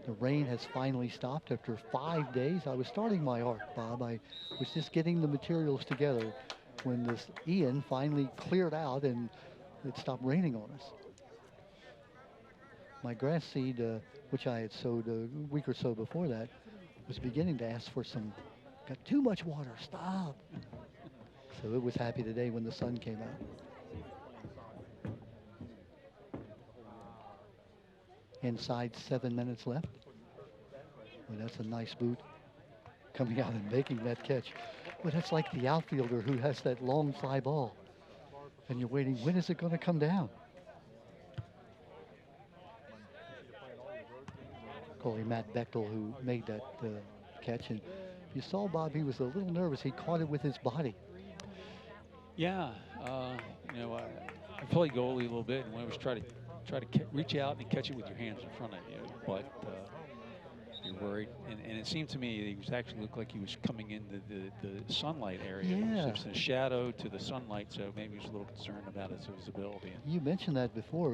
The rain has finally stopped after 5 days. I was starting my arc, Bob. I was just getting the materials together when this Ian finally cleared out and it stopped raining on us. My grass seed, which I had sowed a week or so before that, was beginning to ask for got too much water, stop. So it was happy today when the sun came out. Inside 7 minutes left. Well, that's a nice boot coming out and making that catch. Well, that's like the outfielder who has that long fly ball. And you're waiting, when is it going to come down? Goalie Matt Bechtel who made that catch. And you saw, Bob, he was a little nervous. He caught it with his body. Yeah, I play goalie a little bit, and we always try to reach out and catch it with your hands in front of you, but you're worried. And it seemed to me he was actually looked like he was coming into the sunlight area. Yeah. It's a shadow to the sunlight, so maybe he was a little concerned about his visibility. You mentioned that before.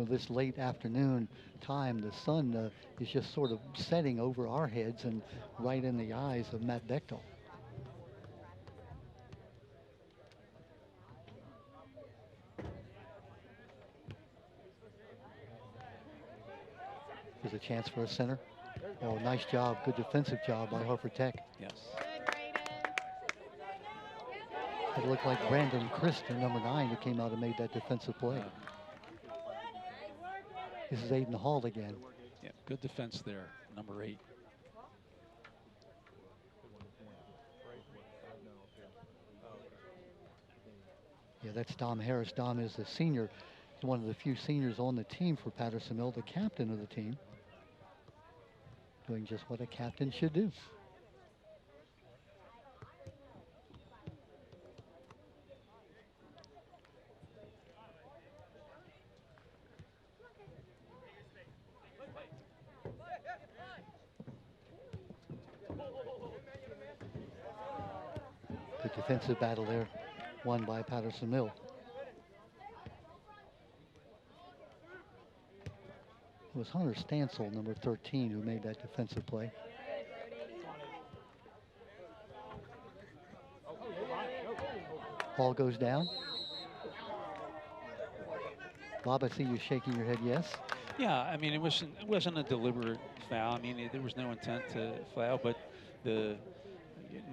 This late afternoon time, the sun is just sort of setting over our heads and right in the eyes of Matt Bechtel. There's a chance for a center. Oh, nice job. Good defensive job by Hartford Tech. Yes. It looked like Brandon Christen, number 9, who came out and made that defensive play. This is Aiden Hall again. Yeah, good defense there, number 8. Yeah, that's Dom Harris. Dom is a senior. He's one of the few seniors on the team for Patterson Mill, the captain of the team. Doing just what a captain should do. Good defensive battle there, won by Patterson Mill. It was Hunter Stansel, number 13, who made that defensive play. Ball goes down. Bob, I see you shaking your head yes. Yeah, I mean, it wasn't a deliberate foul. I mean, there was no intent to foul, but the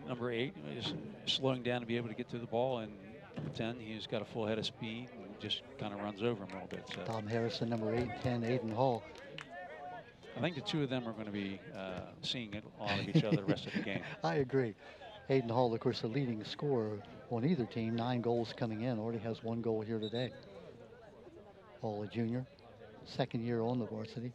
number 8 is slowing down to be able to get to the ball, and 10, he's got a full head of speed and just kind of runs over him a little bit. So Dom Harrison, number 8, 10, Aiden Hall. I think the two of them are going to be seeing a lot of each other the rest of the game. I agree. Aiden Hall, of course, the leading scorer on either team, 9 goals coming in, already has 1 goal here today. Hall, a junior, second year on the varsity.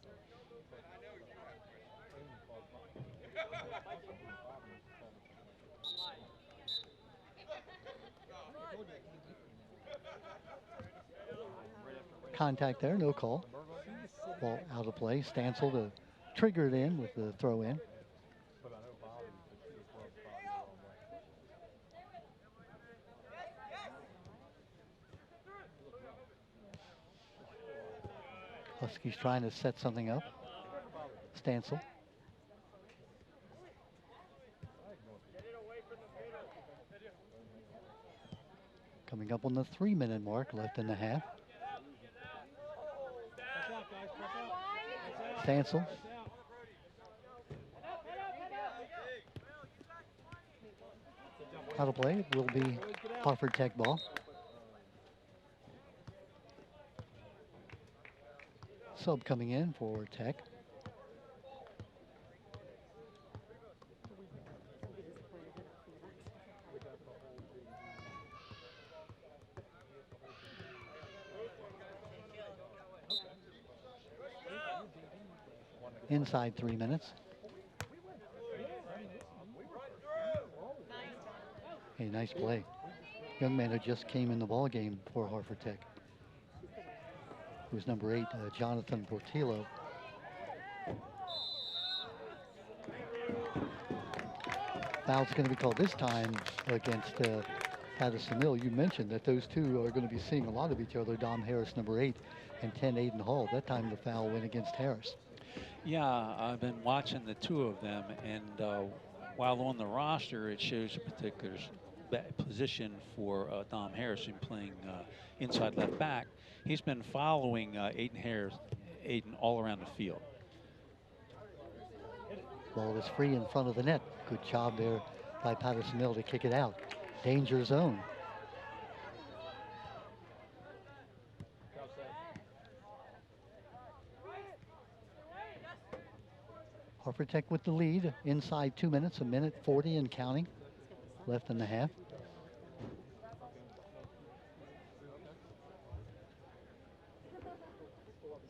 Contact there, no call. Ball out of play. Stansel to trigger it in with the throw in. Huskies trying to set something up. Stansel. Coming up on the 3-minute mark, left in the half. Stansel. Out of play, it will be Hartford Tech ball. Sub coming in for Tech. Inside 3 minutes. Hey, nice play. Young man who just came in the ball game for Hartford Tech. Who's number 8, Jonathan Portillo. Foul's going to be called this time against Patterson Mill. You mentioned that those two are going to be seeing a lot of each other. Dom Harris, number 8, and 10, Aiden Hall. That time the foul went against Harris. Yeah, I've been watching the two of them, and while on the roster, it shows a particular position for Dom Harrison playing inside left back. He's been following Aiden all around the field. Ball is free in front of the net. Good job there by Patterson Mill to kick it out. Danger zone. Hartford Tech with the lead inside 2 minutes, 1:40 and counting left in the half.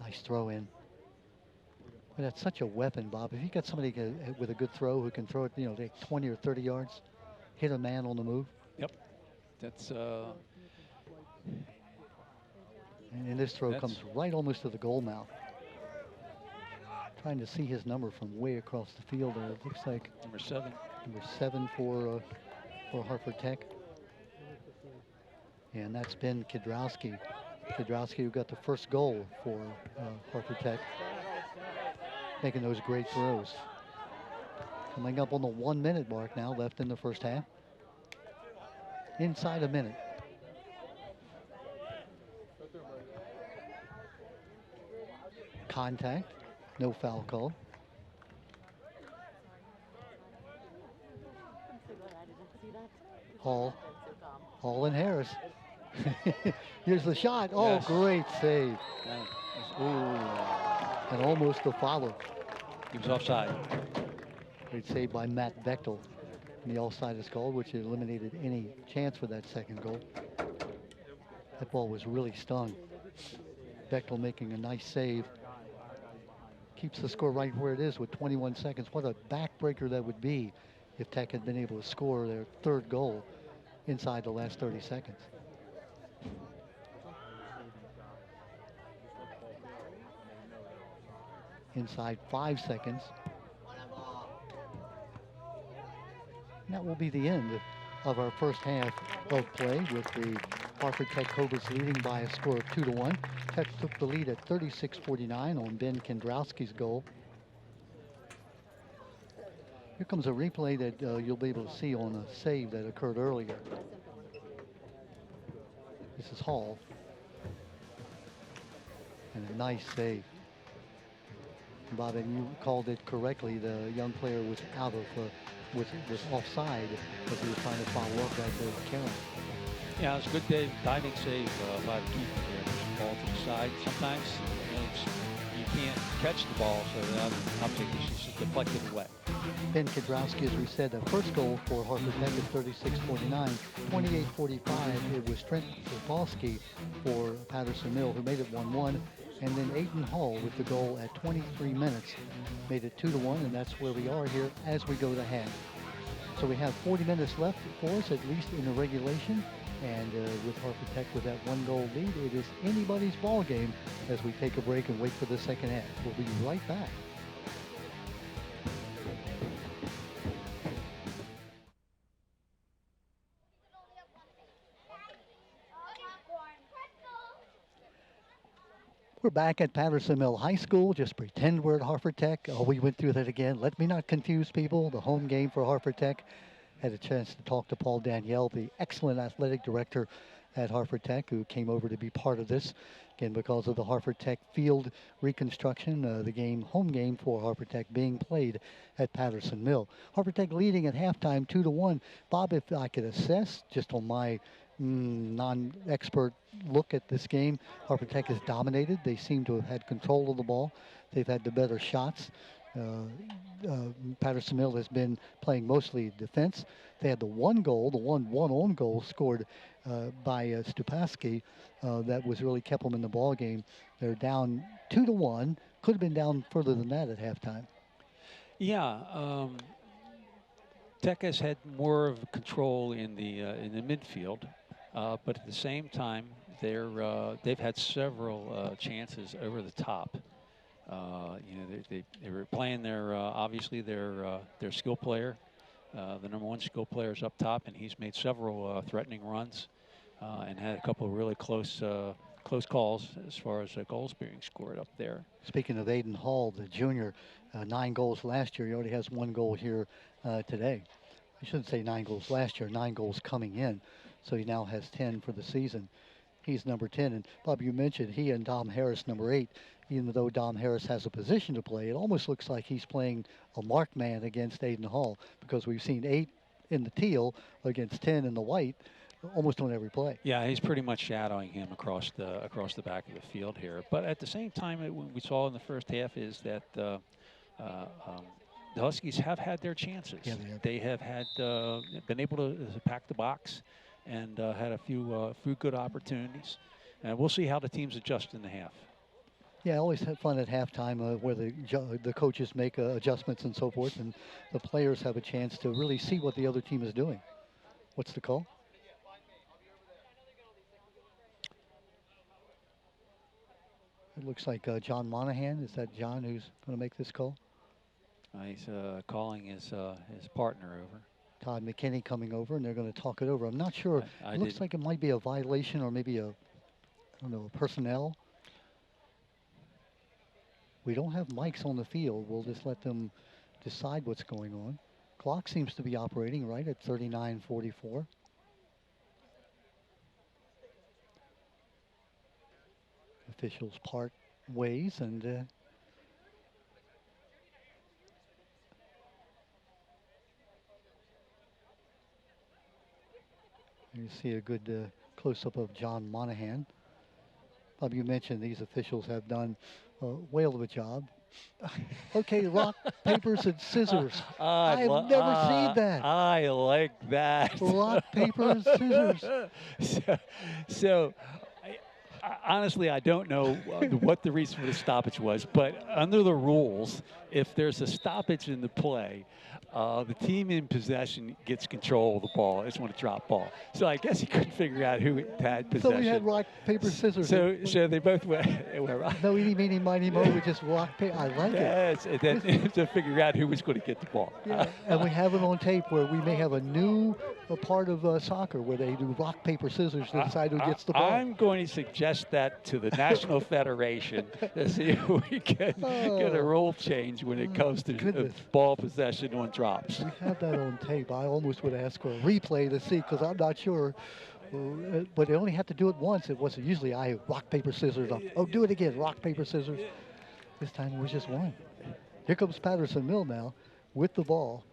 Nice throw in. But that's such a weapon, Bob. If you got somebody with a good throw who can throw it, like 20 or 30 yards, hit a man on the move. Yep. That's and this throw comes right almost to the goal mouth. Trying to see his number from way across the field there. It looks like number 7. Number 7 for Hartford Tech. And that's Ben Kidrowski. Kidrowski, who got the first goal for Hartford Tech. Making those great throws. Coming up on the 1-minute mark now, left in the first half. Inside a minute. Contact. No foul call. Hall and Harris. Here's the shot. Oh, yes. Great save. Ooh. And almost a follow. He was offside. Great save by Matt Bechtel. And the offside is called, which eliminated any chance for that second goal. That ball was really stung. Bechtel making a nice save. Keeps the score right where it is with 21 seconds. What a backbreaker that would be if Tech had been able to score their third goal inside the last 30 seconds. Inside 5 seconds. And that will be the end of our first half of play, with the Hartford Tech Cobras leading by a score of 2-1. Tech took the lead at 36-49 on Ben Kendrowski's goal. Here comes a replay that you'll be able to see on a save that occurred earlier. This is Hall. And a nice save. Bob, and you called it correctly. The young player was out of, was offside as he was trying to follow up that Karen. Yeah, it was a good diving save by the keeper there. Push the ball to the side. Sometimes you can't catch the ball, so the object is just deflected away. Ben Kendrowski, as we said, the first goal for Hartford Tech is 36-49. 28-45, it was Trent Zapolsky for Patterson Mill who made it 1-1. And then Aiden Hall with the goal at 23 minutes made it 2-1, and that's where we are here as we go to half. So we have 40 minutes left for us, at least in the regulation. And with Hartford Tech with that 1-goal lead, it is anybody's ball game as we take a break and wait for the second half. We'll be right back. We're back at Patterson Mill High School. Just pretend we're at Hartford Tech. Oh, we went through that again. Let me not confuse people. The home game for Hartford Tech. Had a chance to talk to Paul Danielle, the excellent athletic director at Hartford Tech, who came over to be part of this. Again, because of the Hartford Tech field reconstruction, the home game for Hartford Tech being played at Patterson Mill. Hartford Tech leading at halftime 2-1. Bob, if I could assess just on my non-expert look at this game, Hartford Tech has dominated. They seem to have had control of the ball. They've had the better shots. Patterson Mill has been playing mostly defense. They had the one own goal scored by Stupaski that was really kept them in the ball game. They're down 2-1. Could have been down further than that at halftime. Yeah, Tech has had more of control in the midfield, but at the same time, they've had several chances over the top. They were playing their obviously their skill player, the number one skill player is up top, and he's made several threatening runs and had a couple of really close calls as far as goals being scored up there. Speaking of Aiden Hall, the junior, 9 goals last year. He already has 1 goal here today. I shouldn't say 9 goals last year, 9 goals coming in. So he now has 10 for the season. He's number 10. And Bob, you mentioned he and Dom Harris, number 8. Even though Dom Harris has a position to play, it almost looks like he's playing a marked man against Aiden Hall, because we've seen 8 in the teal against 10 in the white almost on every play. Yeah, he's pretty much shadowing him across the back of the field here. But at the same time, what we saw in the first half is that the Huskies have had their chances. Yeah, they have had been able to pack the box and had a few good opportunities. And we'll see how the teams adjust in the half. Yeah, I always have fun at halftime where the coaches make adjustments and so forth, and the players have a chance to really see what the other team is doing. What's the call? It looks like John Monahan. Is that John who's going to make this call? He's calling his partner over. Todd McKinney coming over, and they're going to talk it over. I'm not sure. It looks like it might be a violation or maybe a personnel. We don't have mics on the field. We'll just let them decide what's going on. Clock seems to be operating right at 39:44. Officials part ways, and you see a good close-up of John Monahan. Bob, you mentioned these officials have done a whale of a job. Okay, rock, papers, and scissors. I've never seen that. I like that. Rock, paper, and scissors. So Honestly, I don't know what the reason for the stoppage was, but under the rules, if there's a stoppage in the play, the team in possession gets control of the ball. It's when a drop ball. So I guess he couldn't figure out who had So we had possession. rock, paper, scissors. So they both went, right. No eeny, meeny, miny, mo. We just rock, paper. I like it. Yes, and then to figure out who was going to get the ball. Yeah, and we have it on tape where we may have a new part of soccer where they do rock, paper, scissors to decide who gets the ball. I'm going to suggest that to the National Federation to see if we can get a rule change when it comes to ball possession on drops. We have that on tape. I almost would ask for a replay to see because I'm not sure. But they only have to do it once. It wasn't usually I rock, paper, scissors. Oh, do it again. Rock, paper, scissors. This time it was just one. Here comes Patterson Mill now with the ball.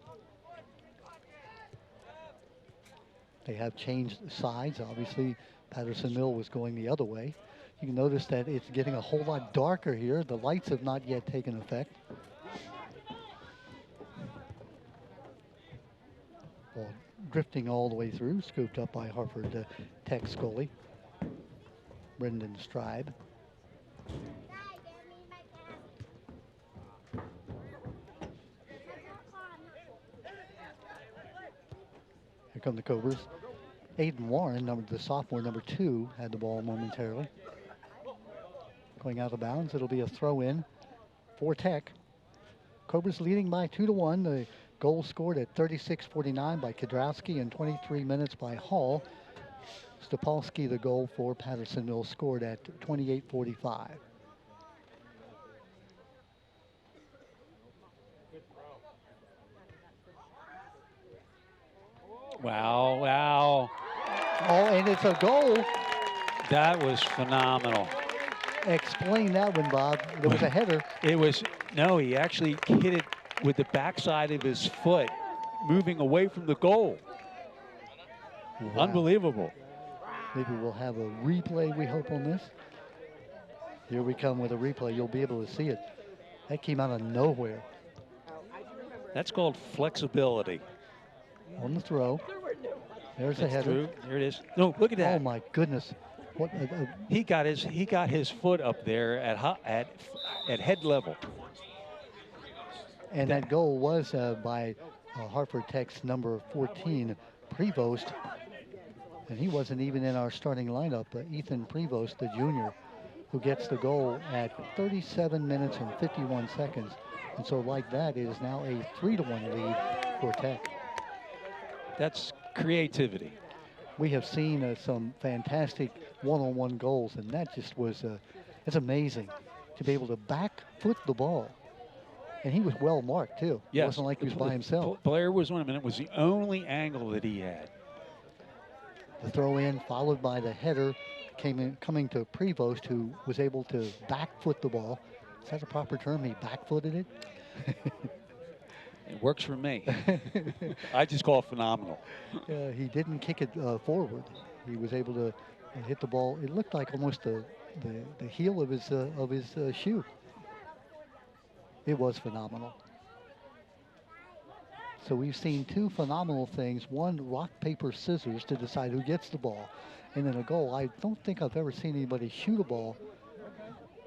They have changed sides. Obviously, Patterson Mill was going the other way. You can notice that it's getting a whole lot darker here. The lights have not yet taken effect. Ball drifting all the way through, scooped up by Hartford Tech goalie, Brendan Stribe. Here come the Cobras. Aiden Warren, the sophomore, number 2, had the ball momentarily. Going out of bounds, it'll be a throw-in for Tech. Cobras leading by 2-1. The goal scored at 36:49 by Kudrowski and 23 minutes by Hall. Stopolsky, the goal for Patterson Mill, scored at 28:45. Wow, wow. Oh, and it's a goal. That was phenomenal. Explain that one, Bob. There was a header. It was, no, he actually hit it with the backside of his foot, moving away from the goal. Wow. Unbelievable. Maybe we'll have a replay, we hope, on this. Here we come with a replay. You'll be able to see it. That came out of nowhere. That's called flexibility. On the throw. There's the header. There it is. No, look at that. Oh my goodness! What? He got his foot up there at head level. And that goal was by Hartford Tech's number 14, Prevost, and he wasn't even in our starting lineup. Ethan Prevost, the junior, who gets the goal at 37 minutes and 51 seconds, and so like that, it is now a 3-1 lead for Tech. That's creativity. We have seen some fantastic one-on-one goals, and that just was, it's amazing to be able to back foot the ball. And he was well marked too. Yes. It wasn't like he was by himself. Blair was on him, and it was the only angle that he had. The throw in followed by the header coming to Prevost, who was able to back foot the ball. Is that a proper term? He back footed it? It works for me. I just call it phenomenal. He didn't kick it forward. He was able to hit the ball. It looked like almost the heel of his shoe. It was phenomenal. So we've seen 2 phenomenal things. One, rock, paper, scissors to decide who gets the ball. And then a goal. I don't think I've ever seen anybody shoot a ball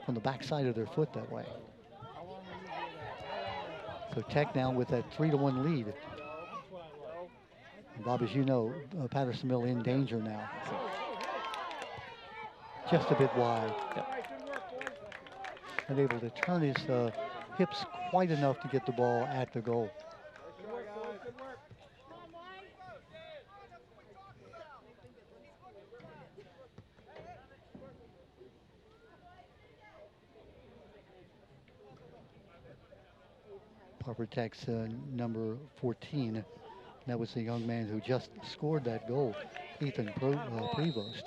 from the backside of their foot that way. So Tech now with that 3-1 lead. And Bob, as you know, Patterson Mill in danger now. Just a bit wide. And able to turn his hips quite enough to get the ball at the goal. Hartford Tech's number 14. That was the young man who just scored that goal, Ethan Prevost.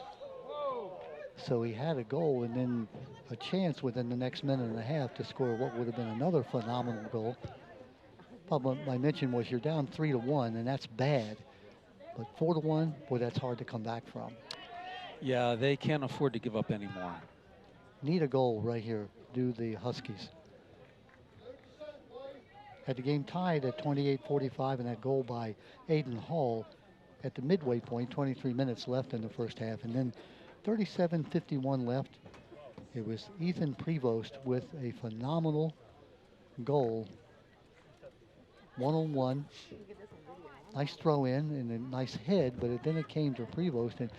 So he had a goal and then a chance within the next minute and a half to score what would have been another phenomenal goal. Problem I mentioned was you're down 3-1, and that's bad. But 4-1, boy, that's hard to come back from. Yeah, they can't afford to give up anymore. Need a goal right here, do the Huskies. Had the game tied at 28:45, and that goal by Aiden Hall at the midway point, 23 minutes left in the first half. And then 37:51 left. It was Ethan Prevost with a phenomenal goal, one-on-one. Nice throw in and a nice head, but then it came to Prevost, and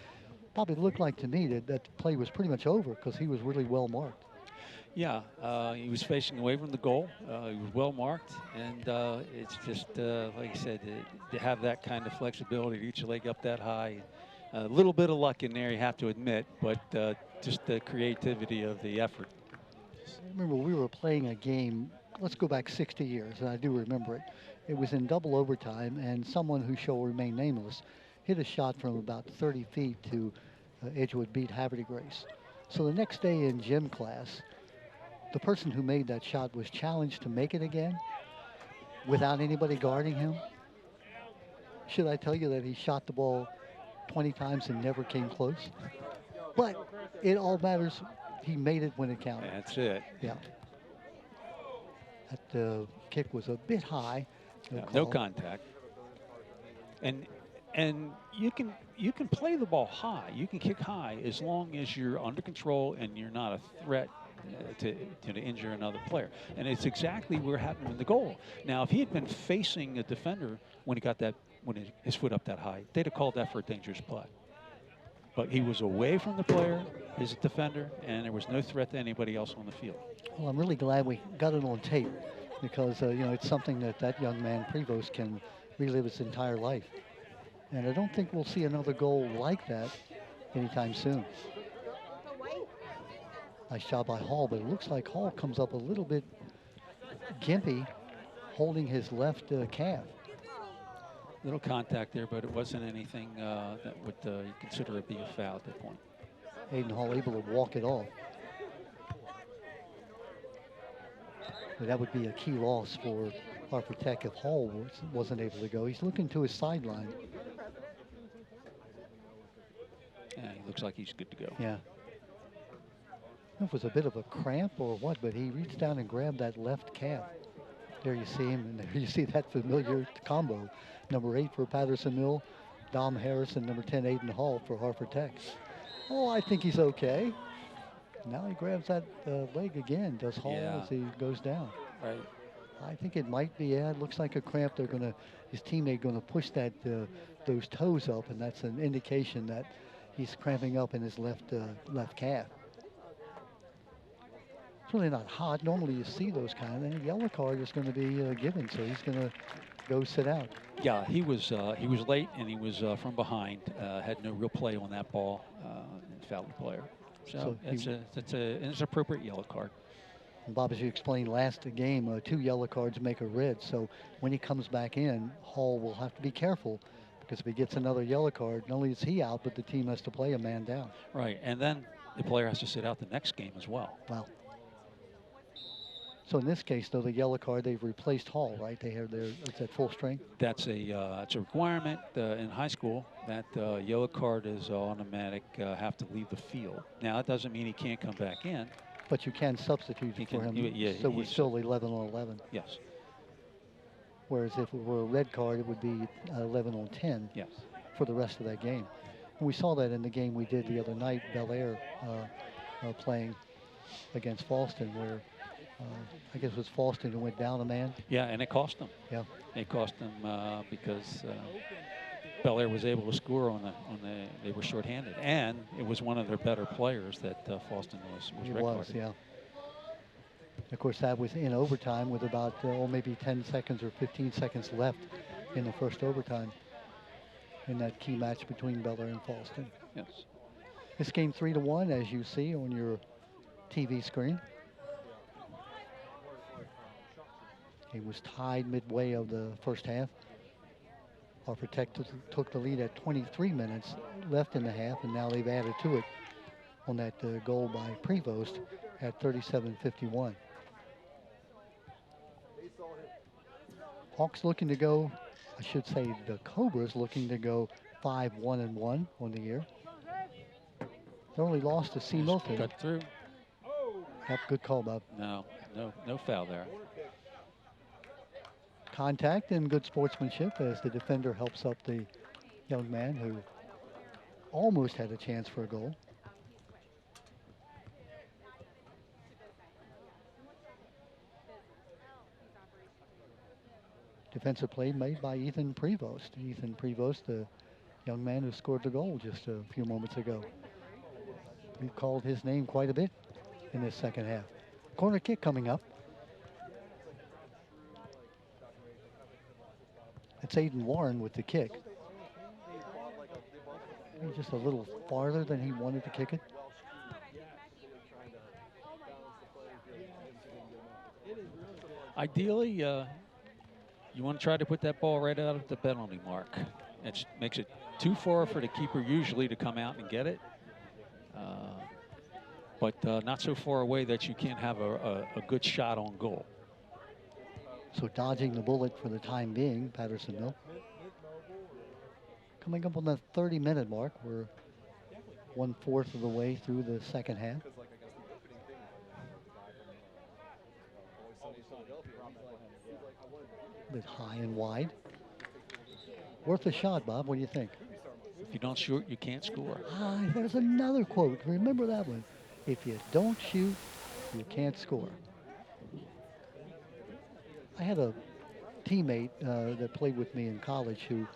probably looked like to me that the play was pretty much over because he was really well marked. Yeah, he was facing away from the goal. He was well marked, and it's just like I said, to have that kind of flexibility to get your leg up that high. A little bit of luck in there, you have to admit, but just the creativity of the effort. I remember we were playing a game, let's go back 60 years, and I do remember it. It was in double overtime, and someone who shall remain nameless hit a shot from about 30 feet to Edgewood beat Haverty Grace. So the next day in gym class, the person who made that shot was challenged to make it again without anybody guarding him. Should I tell you that he shot the ball 20 times and never came close? But it all matters. He made it when it counted. That's it. Yeah. That kick was a bit high. No contact. And you can play the ball high. You can kick high as long as you're under control and you're not a threat to injure another player. And it's exactly what happened in the goal. Now, if he had been facing a defender when he got his foot up that high, they'd have called that for a dangerous play. But he was away from the player, his defender, and there was no threat to anybody else on the field. Well, I'm really glad we got it on tape because, it's something that young man, Prevost, can relive his entire life. And I don't think we'll see another goal like that anytime soon. Nice job by Hall, but it looks like Hall comes up a little bit gimpy, holding his left calf. Little contact there, but it wasn't anything that would you consider it being a foul at that point. Hayden Hall able to walk it off. But that would be a key loss for Hartford Tech if Hall wasn't able to go. He's looking to his sideline. Yeah, he looks like he's good to go. Yeah. It was a bit of a cramp or what, but he reached down and grabbed that left calf. There you see him, and there you see that familiar combo. Number 8 for Patterson Mill, Dom Harris, and number 10, Aiden Hall for Hartford Tech. Oh, I think he's okay. Now he grabs that leg again, does Hall as he goes down. Right. I think it might be, it looks like a cramp. His teammate gonna push that those toes up, and that's an indication that he's cramping up in his left calf. It's really not hot. Normally you see those kind of things. Yellow card is going to be given, so he's going to go sit out. Yeah, he was late and he was from behind. Had no real play on that ball and fouled the player. So it's an appropriate yellow card. And Bob, as you explained last game, 2 yellow cards make a red. So when he comes back in, Hall will have to be careful because if he gets another yellow card, not only is he out, but the team has to play a man down. Right, and then the player has to sit out the next game as well. Wow. So in this case, though, the yellow card, they've replaced Hall, right? It's at full strength. That's a requirement in high school that yellow card is automatic. Have to leave the field. Now that doesn't mean he can't come back in. But you can substitute for him. So we're still 11 on 11. Yes. Whereas if it were a red card, it would be 11 on 10. Yes. For the rest of that game. And we saw that in the game we did the other night, Bel Air playing against Falston, where I guess it was Falston who went down a man. Yeah, and it cost them. Yeah. It cost them because Bel Air was able to score they were shorthanded, and it was one of their better players that Falston was red carded. Yeah. Of course, that was in overtime with about maybe 10 seconds or 15 seconds left in the first overtime in that key match between Bel Air and Falston. Yes. This game 3-1, as you see on your TV screen. It was tied midway of the first half. Hartford Tech took the lead at 23 minutes left in the half, and now they've added to it on that goal by Prevost at 37:51. Hawks looking to go, I should say the Cobras looking to go 5-1-1 on the year. They only lost to C. Milton. Cut through. Yep, good call, Bob. No foul there. Contact and good sportsmanship as the defender helps up the young man who almost had a chance for a goal. defensive play made by Ethan Prevost. Ethan Prevost, the young man who scored the goal just a few moments ago. We've called his name quite a bit in this second half. Corner kick coming up. It's Aiden Warren with the kick. Just a little farther than he wanted to kick it. Ideally, you want to try to put that ball right out of the penalty mark. It makes it too far for the keeper usually to come out and get it. But not so far away that you can't have a good shot on goal. So dodging the bullet for the time being, Patterson-Mill. Coming up on the 30-minute mark, we're 1/4 of the way through the second half. A bit high and wide. Worth a shot, Bob. What do you think? If you don't shoot, you can't score. There's another quote. Remember that one. If you don't shoot, you can't score. I had a teammate that played with me in college who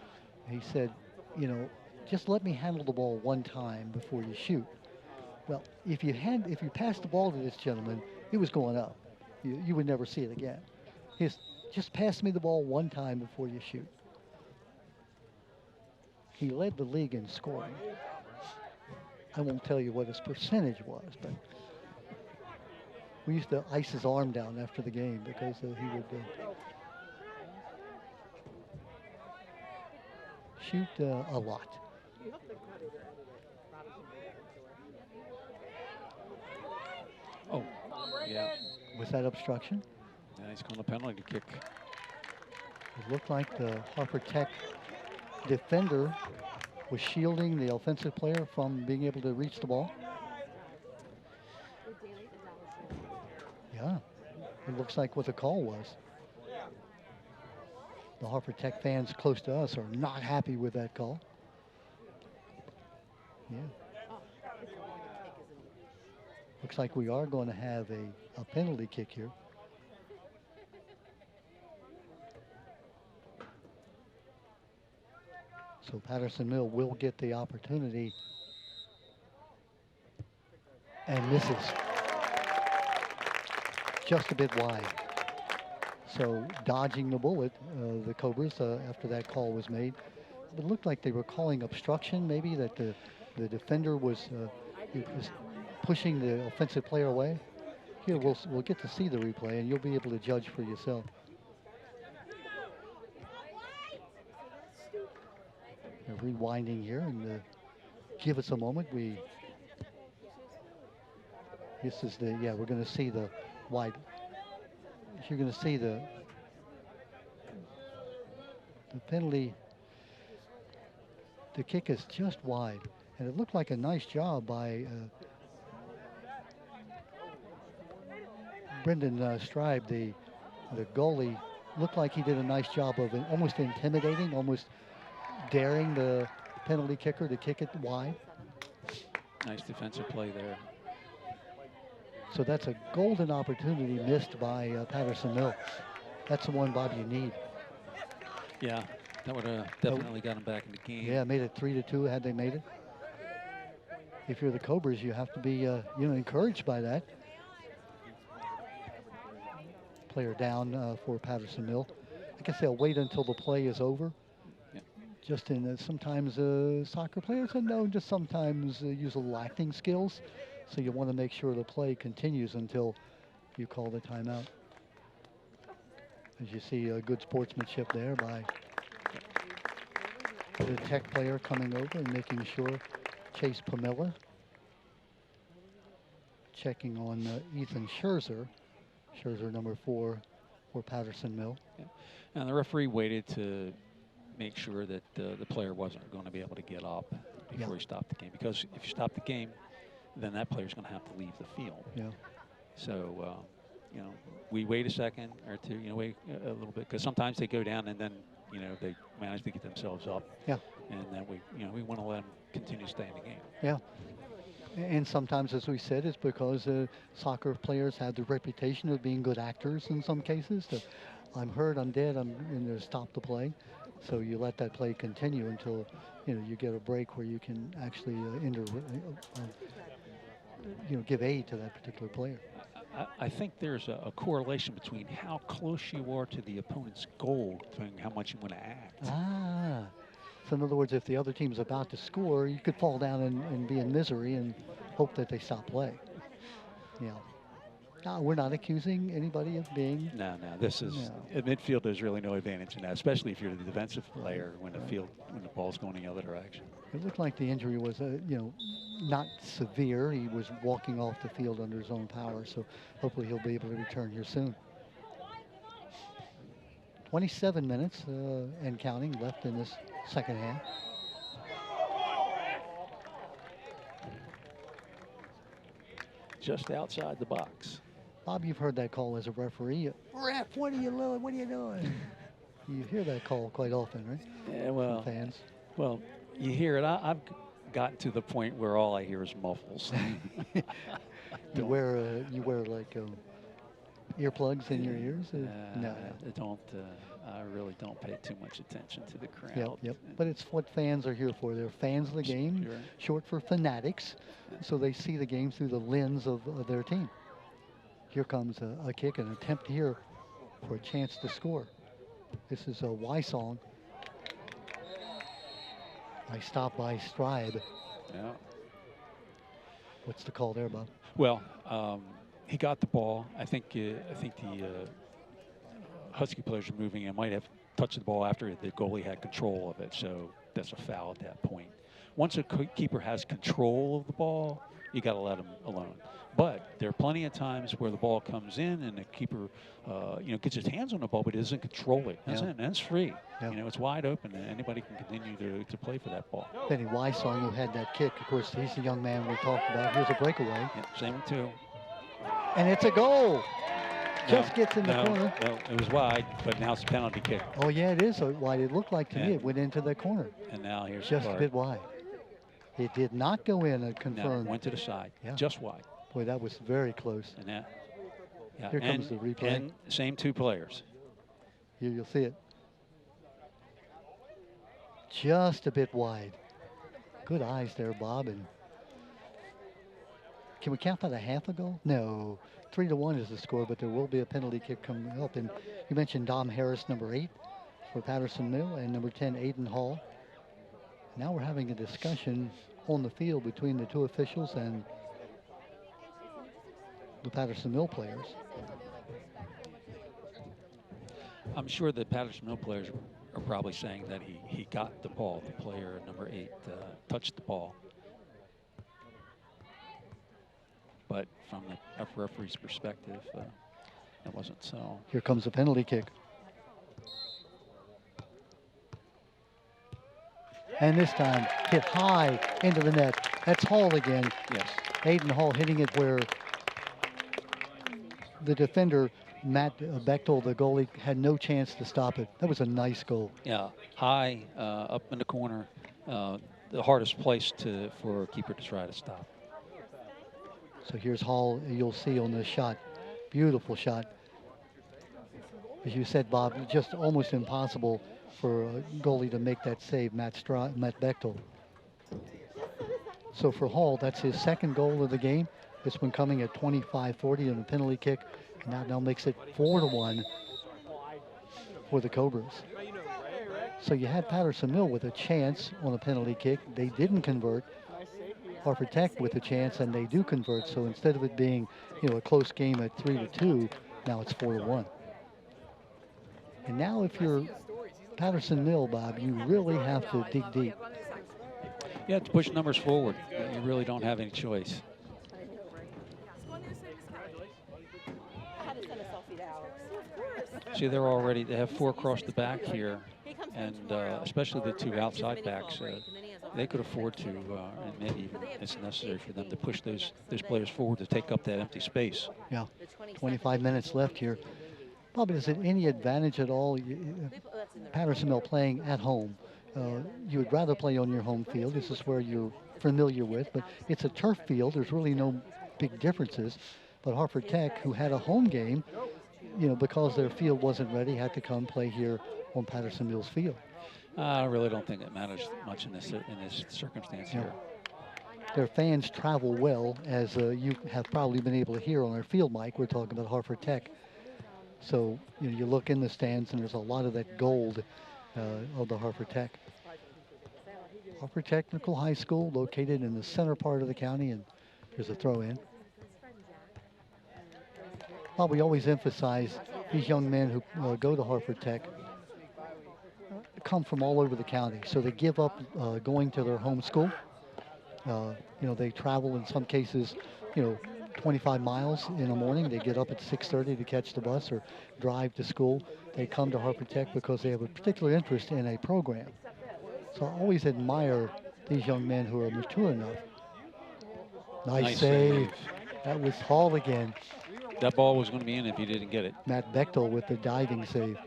he said, you know, just let me handle the ball one time before you shoot. Well, if you passed the ball to this gentleman, it was going up. You would never see it again. Just pass me the ball one time before you shoot. He led the league in scoring. I won't tell you what his percentage was, but we used to ice his arm down after the game because he would shoot a lot. Oh, yeah. Was that obstruction? Yeah, he's calling a penalty kick. It looked like the Harper Tech defender was shielding the offensive player from being able to reach the ball. Yeah, it looks like what the call was. The Harper Tech fans close to us are not happy with that call. Yeah. Looks like we are going to have a penalty kick here. So Patterson-Mill will get the opportunity and misses. Just a bit wide. So dodging the bullet, the Cobras, after that call was made. It looked like they were calling obstruction, maybe, that the defender was pushing the offensive player away. Here, we'll get to see the replay, and you'll be able to judge for yourself. They're rewinding here, and give us a moment. This is we're going to see the wide. You're going to see the penalty. The kick is just wide, and it looked like a nice job by Brendan Stribe, the goalie. Looked like he did a nice job of almost intimidating, almost daring the penalty kicker to kick it wide. Nice defensive play there. So that's a golden opportunity missed by Patterson-Mill. That's the one, Bob, you need. Yeah, that would have definitely got him back in the game. Yeah, made it 3-2 had they made it. If you're the Cobras, you have to be encouraged by that. Player down for Patterson-Mill. I guess they'll wait until the play is over. Yeah. Just in sometimes soccer players are known to sometimes use a little acting skills. So you want to make sure the play continues until you call the timeout. As you see, good sportsmanship there by the Tech player coming over and making sure. Chase Pamela checking on Ethan Scherzer. Scherzer number 4 for Patterson-Mill. Yeah. And the referee waited to make sure that the player wasn't going to be able to get up before he stopped the game. Because if you stop the game, then that player's going to have to leave the field. Yeah. So, we wait a second or two, wait a little bit, because sometimes they go down and then, they manage to get themselves up. Yeah. And then we want to let them continue to stay in the game. Yeah. And sometimes, as we said, it's because soccer players have the reputation of being good actors in some cases. I'm hurt, I'm dead, I'm in there, stop the play. So you let that play continue until you get a break where you can actually give aid to that particular player. I think there's a correlation between how close you are to the opponent's goal and how much you want to act. Ah, so in other words, if the other team's about to score, you could fall down and be in misery and hope that they stop play. Yeah. No, we're not accusing anybody of being. No. This is in midfield. There's really no advantage in that, especially if you're the defensive player when the ball's going the other direction. It looked like the injury was, not severe. He was walking off the field under his own power, so hopefully he'll be able to return here soon. 27 minutes and counting left in this second half. Just outside the box. Bob, you've heard that call as a referee. Ref, what are you doing? What are you doing? You hear that call quite often, right? Yeah, well, from fans. Well, you hear it. I've gotten to the point where all I hear is muffles. You wear like earplugs in your ears? No. I really don't pay too much attention to the crowd. Yep. But it's what fans are here for. They're fans of the game, Sure. short for fanatics. So they see the game through the lens of their team. Here comes a kick, an attempt here for a chance to score. This is a Wysong. Nice stop by Stribe. Yeah. What's the call there, Bob? Well, he got the ball. I think the Husky players are moving and might have touched the ball after the goalie had control of it. So that's a foul at that point. Once a keeper has control of the ball, you got to let him alone. But there are plenty of times where the ball comes in and the keeper, gets his hands on the ball, but he doesn't control it. That's it. That's free. Yeah. It's wide open, and anybody can continue to play for that ball. Benny Wysong, who had that kick, of course, he's the young man we talked about. Here's a breakaway. Yeah, same one too. And it's a goal. Just gets in the corner. No, it was wide, but now it's a penalty kick. Oh, yeah, it is wide. It looked like to me it went into the corner. And now here's just a bit wide. It did not go in and confirmed. No, went to the side. Yeah. Just wide. Boy, that was very close. And that. Yeah. Here comes the replay. And same two players. Here you'll see it. Just a bit wide. Good eyes there, Bob. And can we count that a half a goal? No. 3-1 is the score, but there will be a penalty kick coming up. And you mentioned Dom Harris, number 8 for Patterson Mill, and number 10, Aiden Hall. Now we're having a discussion on the field between the two officials and the Patterson Mill players. I'm sure the Patterson Mill players are probably saying that he got the ball. The player, number 8, touched the ball. But from the referee's perspective, it wasn't so. Here comes the penalty kick. And this time, hit high into the net. That's Hall again. Yes. Aiden Hall hitting it where the defender, Matt Bechtel, the goalie, had no chance to stop it. That was a nice goal. Yeah, high, up in the corner. The hardest place for a keeper to try to stop. So here's Hall, you'll see on this shot. Beautiful shot. As you said, Bob, just almost impossible for a goalie to make that save, Matt Bechtel. So for Hall, that's his second goal of the game. This one coming at 25-40 on a penalty kick. And that now makes it 4-1 for the Cobras. So you had Patterson Mill with a chance on a penalty kick. They didn't convert. Hartford Tech with a chance, and they do convert. So instead of it being, a close game at 3-2, now it's 4-1. And now if you're Patterson Mill, Bob, you really have to dig deep. You have to push numbers forward. You really don't have any choice. See, they have 4 across the back here, and especially the 2 outside backs. They could afford to, and maybe even it's necessary for them to push those players forward to take up that empty space. Yeah, 25 minutes left here. Bob, is it any advantage at all, Patterson Mill playing at home? You would rather play on your home field. This is where you're familiar with, but it's a turf field. There's really no big differences. But Hartford Tech, who had a home game, because their field wasn't ready, had to come play here on Patterson Mills Field. I really don't think it matters much in this circumstance Yeah. here. Their fans travel well, as you have probably been able to hear on our field mic. We're talking about Hartford Tech. So you look in the stands, and there's a lot of that gold of the Hartford Tech. Hartford Technical High School, located in the center part of the county, and there's a throw-in. Well, we always emphasize these young men who go to Hartford Tech come from all over the county, so they give up going to their home school. They travel in some cases, 25 miles in the morning. They get up at 6:30 to catch the bus or drive to school. They come to Hartford Tech because they have a particular interest in a program. So I always admire these young men who are mature enough. Nice save. That was Hall again. That ball was going to be in if he didn't get it. Matt Bechtel with the diving save.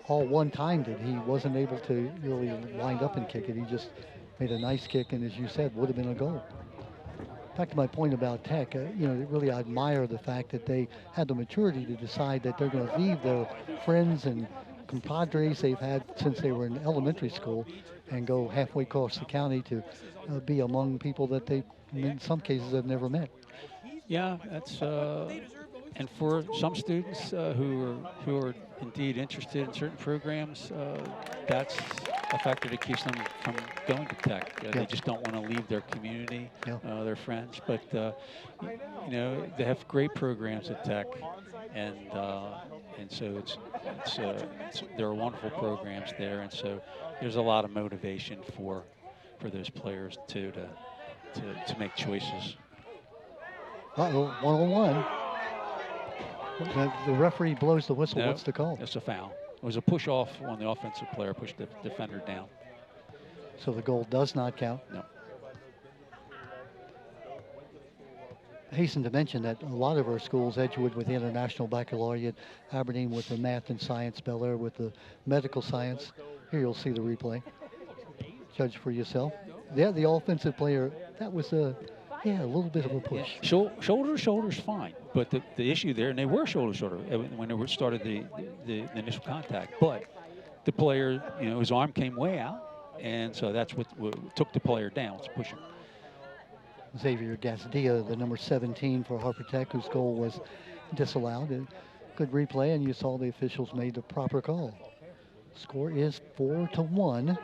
Hall one-timed it. He wasn't able to really wind up and kick it. He just made a nice kick, and as you said, would have been a goal. Back to my point about Tech, really I admire the fact that they had the maturity to decide that they're going to leave their friends and compadres they've had since they were in elementary school and go halfway across the county to be among people that they, in some cases, have never met. Yeah, that's and for some students who are indeed interested in certain programs, that's a factor that keeps them from going to Tech. They just don't want to leave their community, their friends. But they have great programs at Tech, and so there are wonderful programs there, and so there's a lot of motivation for those players too to make choices. Uh-oh, 1-on-1. The referee blows the whistle. No, what's the call? It's a foul. It was a push off on the offensive player, pushed the defender down. So the goal does not count? No. I hasten to mention that a lot of our schools, Edgewood with the International Baccalaureate, Aberdeen with the Math and Science, Bel Air with the Medical Science. Here you'll see the replay. Judge for yourself. Yeah, the offensive player, that was a little bit of a push. Yeah. Shoulder to shoulder's fine, but the issue there, and they were shoulder to shoulder when they started the initial contact, but the player, his arm came way out, and so that's what took the player down, was pushing. Xavier Gasdia, the number 17 for Hartford Tech, whose goal was disallowed. A good replay, and you saw the officials made the proper call. Score is 4-1.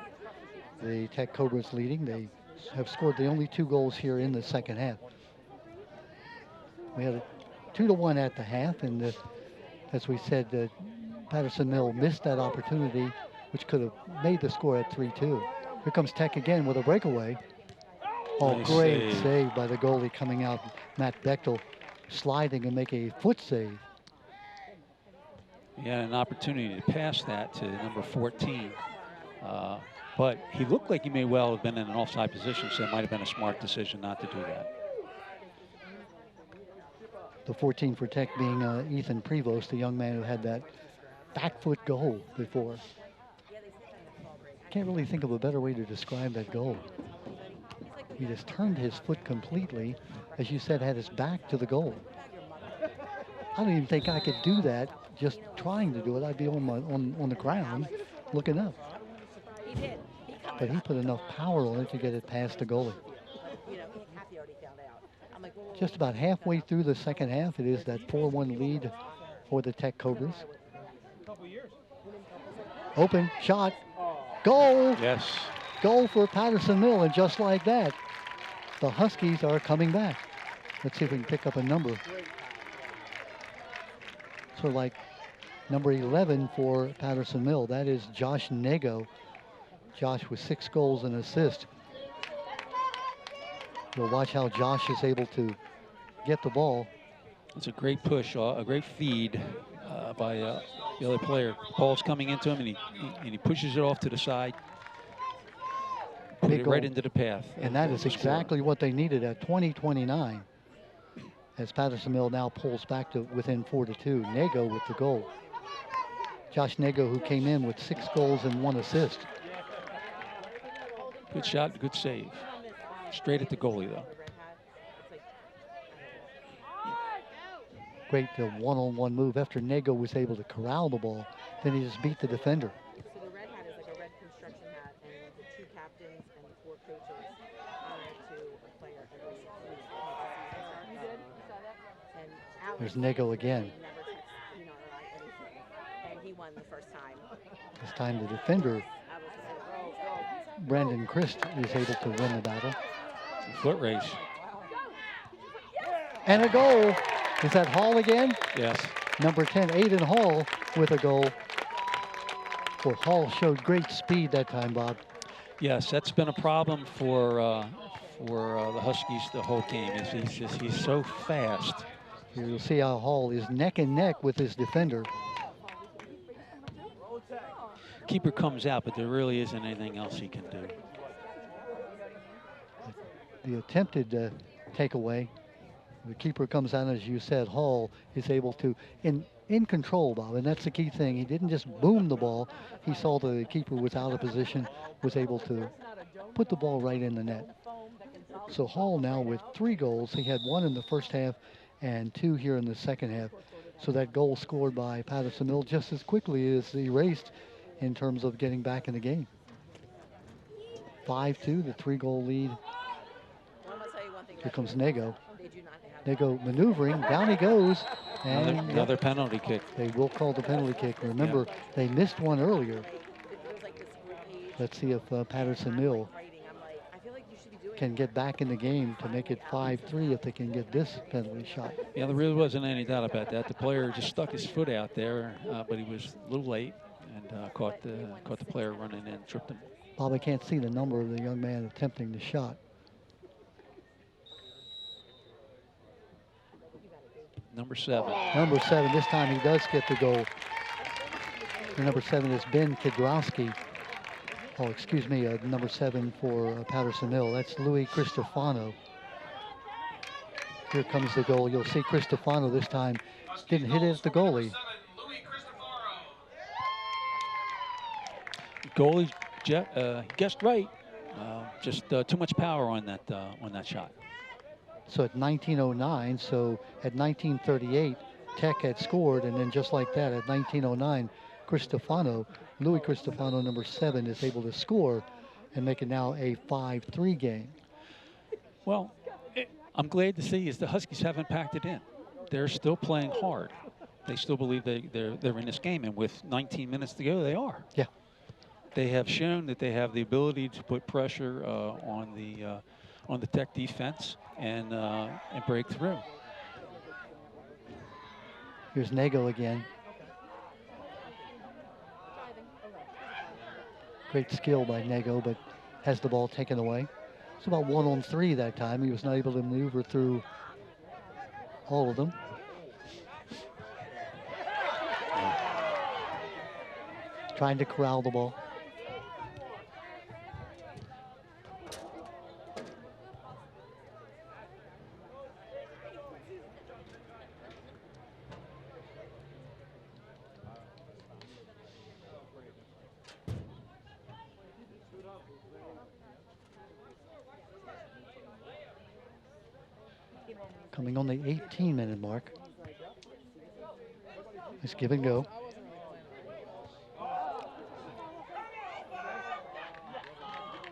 The Tech Cobras leading. They have scored the only 2 goals here in the second half. We had a 2-1 at the half, and as we said, Patterson Mill missed that opportunity, which could have made the score at 3-2. Here comes Tech again with a breakaway. Oh, nice great save by the goalie coming out. Matt Bechtel sliding and make a foot save. He had an opportunity to pass that to number 14. But he looked like he may well have been in an offside position, so it might have been a smart decision not to do that. The 14 for Tech being Ethan Prevost, the young man who had that back foot goal before. Can't really think of a better way to describe that goal. He just turned his foot completely, as you said, had his back to the goal. I don't even think I could do that just trying to do it. I'd be on the ground looking up. But he put enough power on it to get it past the goalie. Just about halfway through the second half, it is that 4-1 lead for the Tech Cobras. Open shot, goal. Yes. Goal for Patterson Mill, and just like that, the Huskies are coming back. Let's see if we can pick up a number. So like number 11 for Patterson Mill, that is Josh Nago. Josh with 6 goals and assist. You'll watch how Josh is able to get the ball. It's a great push, a great feed by the other player. Ball's coming into him, and he pushes it off to the side. Put it right into the path. And that is exactly what they needed at 20-29. As Patterson Mill now pulls back to within 4-2. Nago with the goal. Josh Nago, who came in with 6 goals and 1 assist. Good shot, good save. Straight at the goalie, though. Great one-on-one move after Nego was able to corral the ball. Then he just beat the defender. So the red hat is like a red construction hat, and the 2 captains and the 4 coaches honor it to a player every week. You did? You saw that? And Alex, There's Nego again. he never texts, you know, or like anything. And he won the first time. This time the defender, I was just like, go. Brandon Christ, is able to win the battle. Foot race. And a goal. Is that Hall again? Yes. Number 10, Aiden Hall with a goal. Well, Hall showed great speed that time, Bob. Yes, that's been a problem for the Huskies the whole game. He's so fast. Here you'll see how Hall is neck and neck with his defender. Keeper comes out, but there really isn't anything else he can do. The attempted takeaway. The keeper comes out, as you said. Hall is able to, in control, Bob, and that's the key thing. He didn't just boom the ball. He saw the keeper was out of position, was able to put the ball right in the net. So Hall now with 3 goals. He had 1 in the first half and 2 here in the second half. So that goal scored by Patterson Mill just as quickly as erased in terms of getting back in the game. 5-2, the 3-goal lead. Here comes Nego. Nego maneuvering, down he goes. And another penalty kick. They will call the penalty kick. Remember, they missed one earlier. Let's see if Patterson Mill can get back in the game to make it 5-3 if they can get this penalty shot. Yeah, there really wasn't any doubt about that. The player just stuck his foot out there, but he was a little late and caught the player running in, tripped him. Bob, I can't see the number of the young man attempting the shot. Number 7. Number 7, this time he does get the goal. The number 7 is Ben Kidrowski. Oh, excuse me, number 7 for Patterson Mill. That's Louis Cristofano. Here comes the goal. You'll see Cristofano this time didn't hit it at the goalie. Goalie guessed right. Just too much power on that shot. So at 1909, so at 1938, Tech had scored, and then just like that, at 1909, Cristofano, Louis Cristofano, number 7, is able to score and make it now a 5-3 game. Well, I'm glad to see is the Huskies haven't packed it in. They're still playing hard. They still believe they're in this game, and with 19 minutes to go, they are. Yeah. They have shown that they have the ability to put pressure on the Tech defense and break through. Here's Nego again. Great skill by Nego, but has the ball taken away. It's about 1-on-3 that time. He was not able to maneuver through all of them. Trying to corral the ball. Coming on the 18-minute mark. Let's give and go.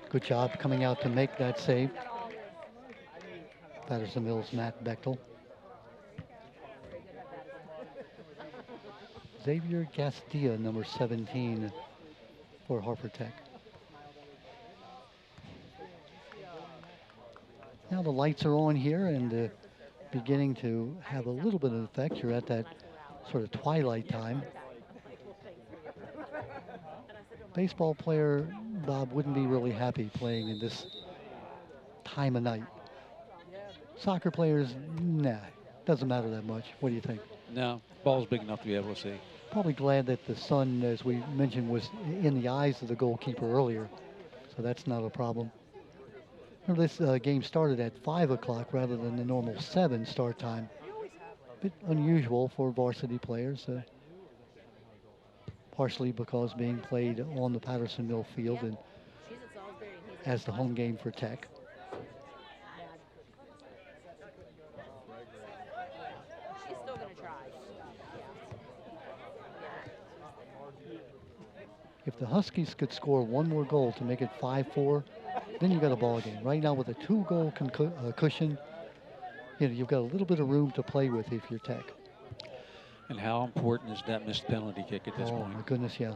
Good job coming out to make that save. Patterson Mills, Matt Bechtel. Xavier Gastia, number 17 for Hartford Tech. Now the lights are on here and beginning to have a little bit of effect. You're at that sort of twilight time. Baseball player, Bob, wouldn't be really happy playing in this time of night. Soccer players, nah, doesn't matter that much. What do you think? No, ball's big enough to be able to see. Probably glad that the sun, as we mentioned, was in the eyes of the goalkeeper earlier, so that's not a problem. This game started at 5 o'clock rather than the normal 7 start time. A bit unusual for varsity players, partially because being played on the Patterson Mill field and as the home game for Tech. She's still going to try. If the Huskies could score one more goal to make it 5-4, then you got a ball game. Right now with a 2-goal cushion, you've got a little bit of room to play with if you're Tech. And how important is that missed penalty kick at this Oh point? my goodness, yeah.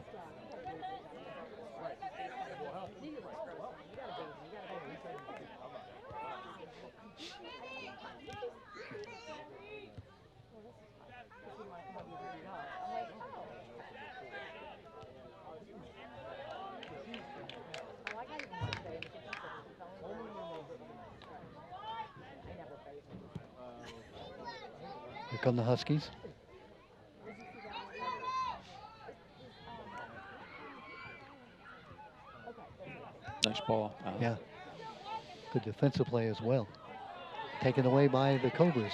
Here come the Huskies. Nice ball. Yeah. Good defensive play as well. Taken away by the Cobras.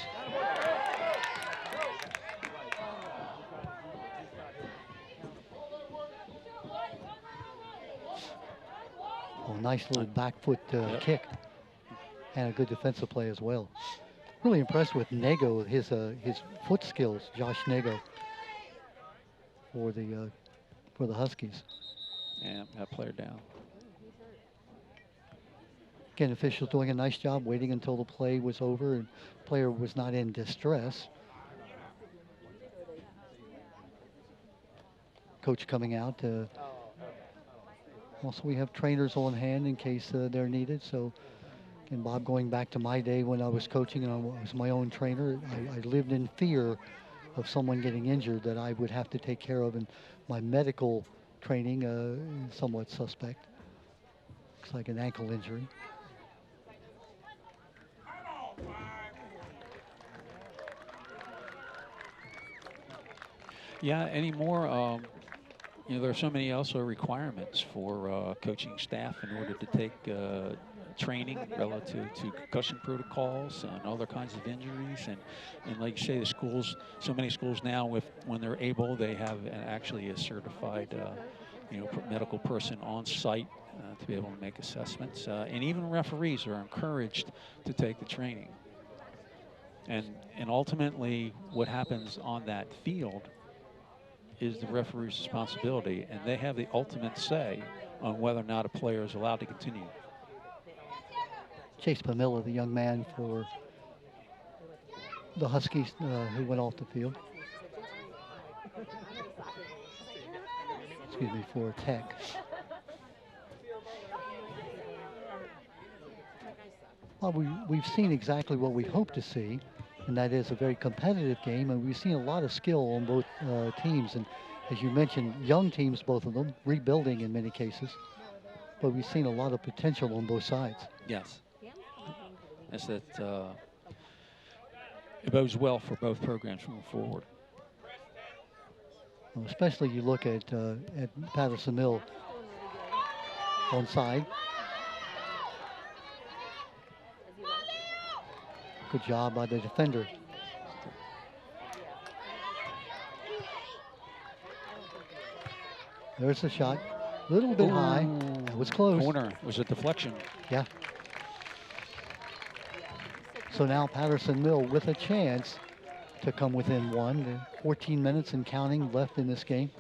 Oh, nice little back foot kick. And a good defensive play as well. Really impressed with Nego, his foot skills, Josh Nego, for the Huskies. And that player down. Again, officials doing a nice job waiting until the play was over and player was not in distress. Coach coming out. Also, we have trainers on hand in case they're needed. So, and Bob, going back to my day when I was coaching and I was my own trainer, I lived in fear of someone getting injured that I would have to take care of, and my medical training is somewhat suspect. Looks like an ankle injury. Yeah, anymore, there are so many also requirements for coaching staff in order to take training relative to concussion protocols and other kinds of injuries. And like you say, the schools, so many schools now, when they're able, they have actually a certified medical person on site to be able to make assessments. And even referees are encouraged to take the training. And ultimately, what happens on that field is the referee's responsibility, and they have the ultimate say on whether or not a player is allowed to continue. Chase Pamela, the young man for the Huskies who went off the field. Excuse me, for Tech. Well, we've seen exactly what we hope to see, and that is a very competitive game, and we've seen a lot of skill on both teams. And as you mentioned, young teams, both of them, rebuilding in many cases, but we've seen a lot of potential on both sides. Yes. That's that. It bodes well for both programs moving forward. Well, especially you look at Patterson Mill onside. Good job by the defender. There's the shot. A little bit high. It was close. Corner was a deflection. Yeah. So now Patterson Mill with a chance to come within one. 14 minutes and counting left in this game.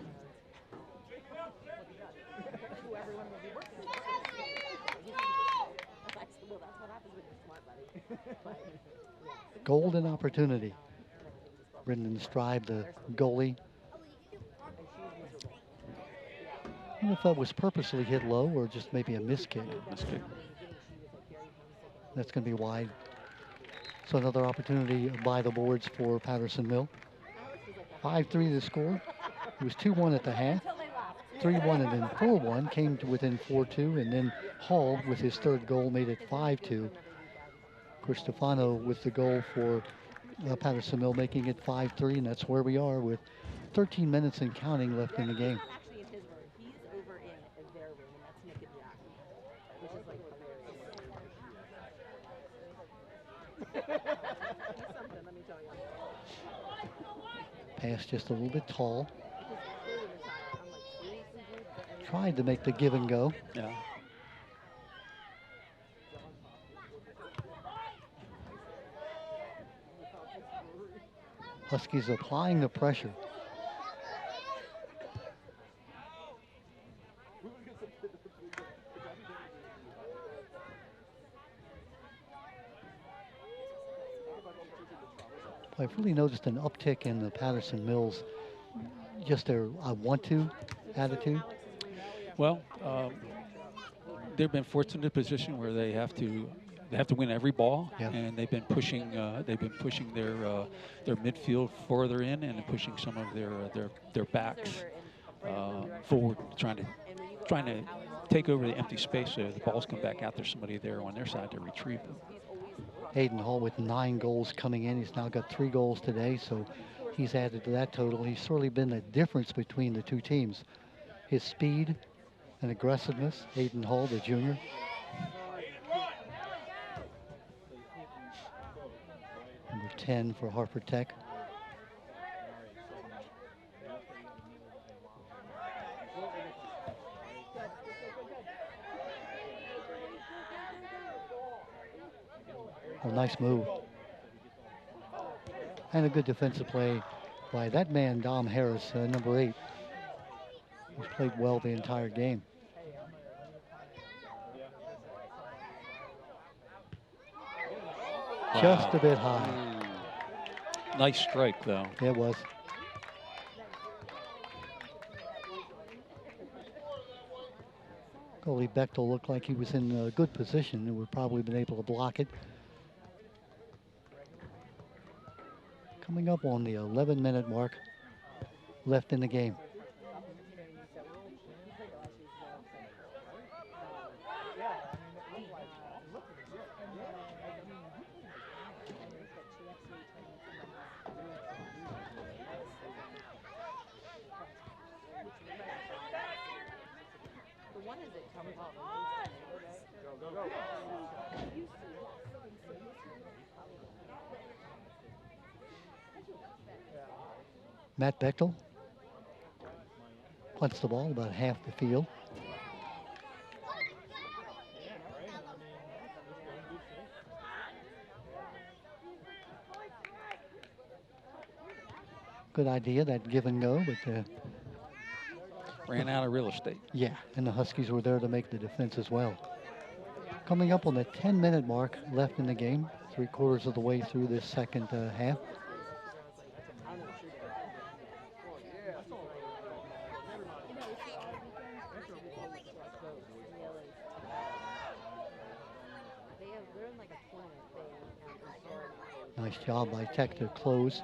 Golden opportunity. Brendan Stribe, the goalie. I don't know if that was purposely hit low or just maybe a miss kick. Miss kick. That's going to be wide. So another opportunity by the boards for Patterson Mill. 5-3 the score. It was 2-1 at the half. 3-1 and then 4-1. Came to within 4-2, and then Hall with his third goal made it 5-2. Stefano with the goal for Patterson Mill, making it 5-3, and that's where we are with 13 minutes and counting left in the game. He's over in their room, and that's Nick and Jack, which is like hilarious. He's something, let me tell you. Pass just a little bit tall. Tried to make the give and go. Yeah. Huskies applying the pressure. I've really noticed an uptick in the Patterson Mills, just their I want to attitude. Well, they've been forced into a position where they have to win every ball, Yeah. and they've been pushing their midfield further in and pushing some of their backs forward, trying to take over the empty space so the balls come back out. There's somebody there on their side to retrieve them. Hayden Hall with 9 goals coming in. He's now got 3 goals today, so he's added to that total. He's certainly been the difference between the two teams. His speed and aggressiveness, Hayden Hall, the junior. Number 10 for Hartford Tech. Oh, nice move. And a good defensive play by that man, Dom Harris, number 8. He's played well the entire game. Just a bit high. Nice strike, though. It was. Goalie Bechtel looked like he was in a good position and would probably been able to block it. Coming up on the 11-minute mark left in the game. Matt Bechtel punts the ball about half the field. Good idea, that give and go, but Ran out of real estate. yeah, and the Huskies were there to make the defense as well. Coming up on the 10-minute mark left in the game, 3/4 of the way through this second half. Nice job by Tech to close.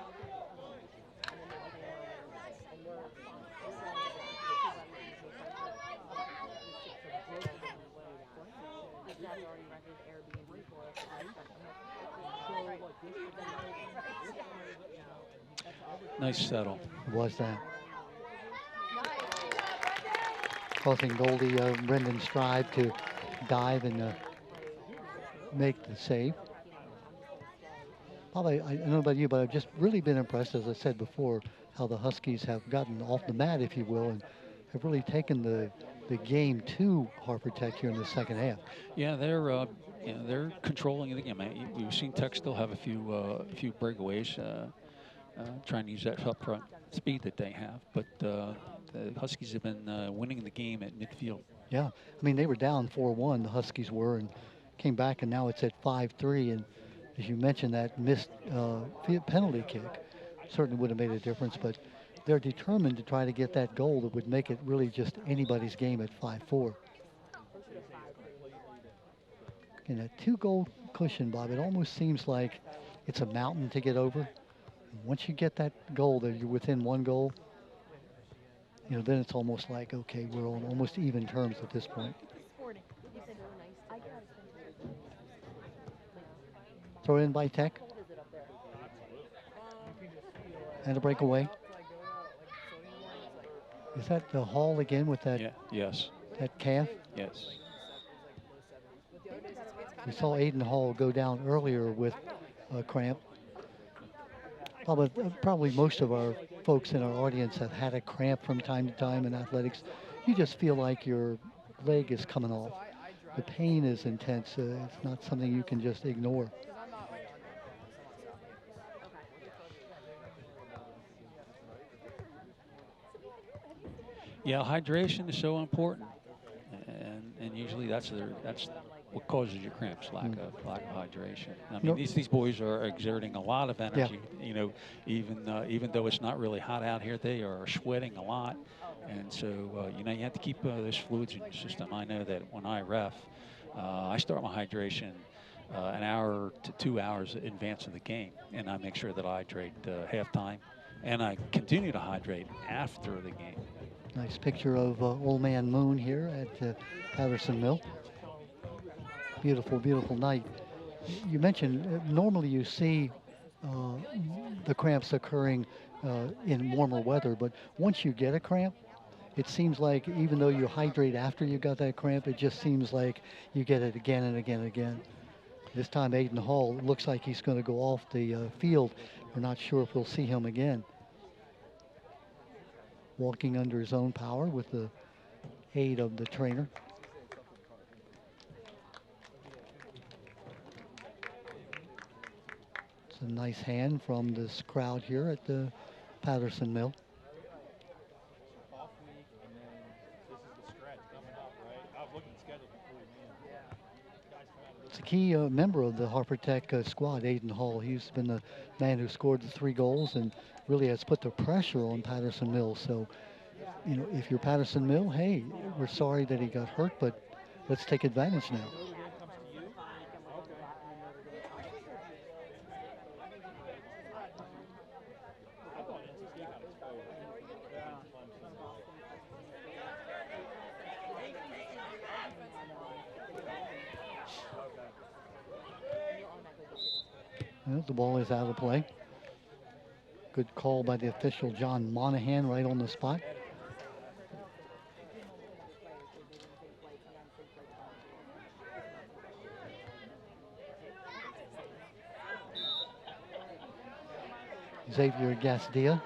Nice settle. Was that. Causing Goldie Brendan Strive to dive and make the save. Probably, I don't know about you, but I've just really been impressed, as I said before, how the Huskies have gotten off the mat, if you will, and have really taken the game to Hartford Tech here in the second half. Yeah, they're controlling the game. We've seen Tech still have a few breakaways, trying to use that up front speed that they have, but the Huskies have been winning the game at midfield. Yeah, I mean, they were down 4-1, the Huskies were, and came back, and now it's at 5-3, and as you mentioned, that missed penalty kick certainly would have made a difference, but they're determined to try to get that goal that would make it really just anybody's game at 5-4. And a 2-goal cushion, Bob, it almost seems like it's a mountain to get over. And once you get that goal that you're within 1 goal, you know, then it's almost like, okay, we're on almost even terms at this point. Throw it in by Tech. And a breakaway. Is that the Hall again with that? Yeah. Yes. That calf? Yes. We saw Aiden Hall go down earlier with a cramp. Probably most of our folks in our audience have had a cramp from time to time in athletics. You just feel like your leg is coming off. The pain is intense. It's not something you can just ignore. Yeah, hydration is so important, and usually that's what causes your cramps? Lack of hydration. I mean, No. these boys are exerting a lot of energy. You know, even though it's not really hot out here, they are sweating a lot, and so you know, you have to keep those fluids in your system. I know that when I ref, I start my hydration an hour to 2 hours in advance of the game, and I make sure that I hydrate halftime, and I continue to hydrate after the game. Nice picture of Old Man Moon here at Patterson Mill. Beautiful, beautiful night. You mentioned normally you see uh, the cramps occurring in warmer weather, but once you get a cramp, it seems like even though you hydrate after you got that cramp, it just seems like you get it again and again and again. This time Aiden Hall looks like he's going to go off the field. We're not sure if we'll see him again. Walking under his own power with the aid of the trainer. It's a nice hand from this crowd here at the Patterson Mill. It's a key member of the Harper Tech squad, Aiden Hall. He's been the man who scored the 3 goals and really has put the pressure on Patterson Mill. So, you know, if you're Patterson Mill, hey, we're sorry that he got hurt, but let's take advantage now. Well, the ball is out of play. Good call by the official, John Monahan, right on the spot. Xavier Gasdia.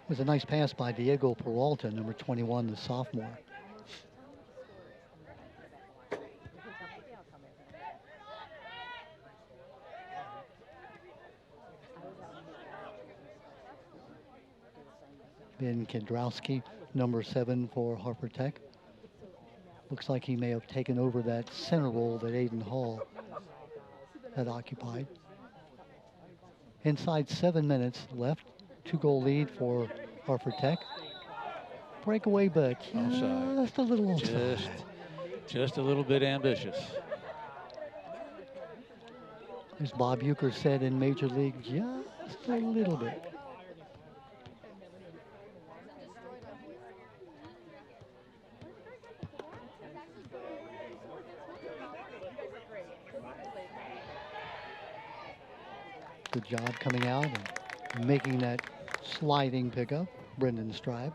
It was a nice pass by Diego Peralta, number 21, the sophomore. Ben Kendrowski, number 7 for Harper Tech. Looks like he may have taken over that center role that Aiden Hall had occupied. Inside 7 minutes left. 2-goal lead for Harper Tech. Breakaway, but just a little offside. Just a little bit ambitious. As Bob Euchre said in Major League, just a little bit. Good job coming out and making that sliding pickup, Brendan Stribe.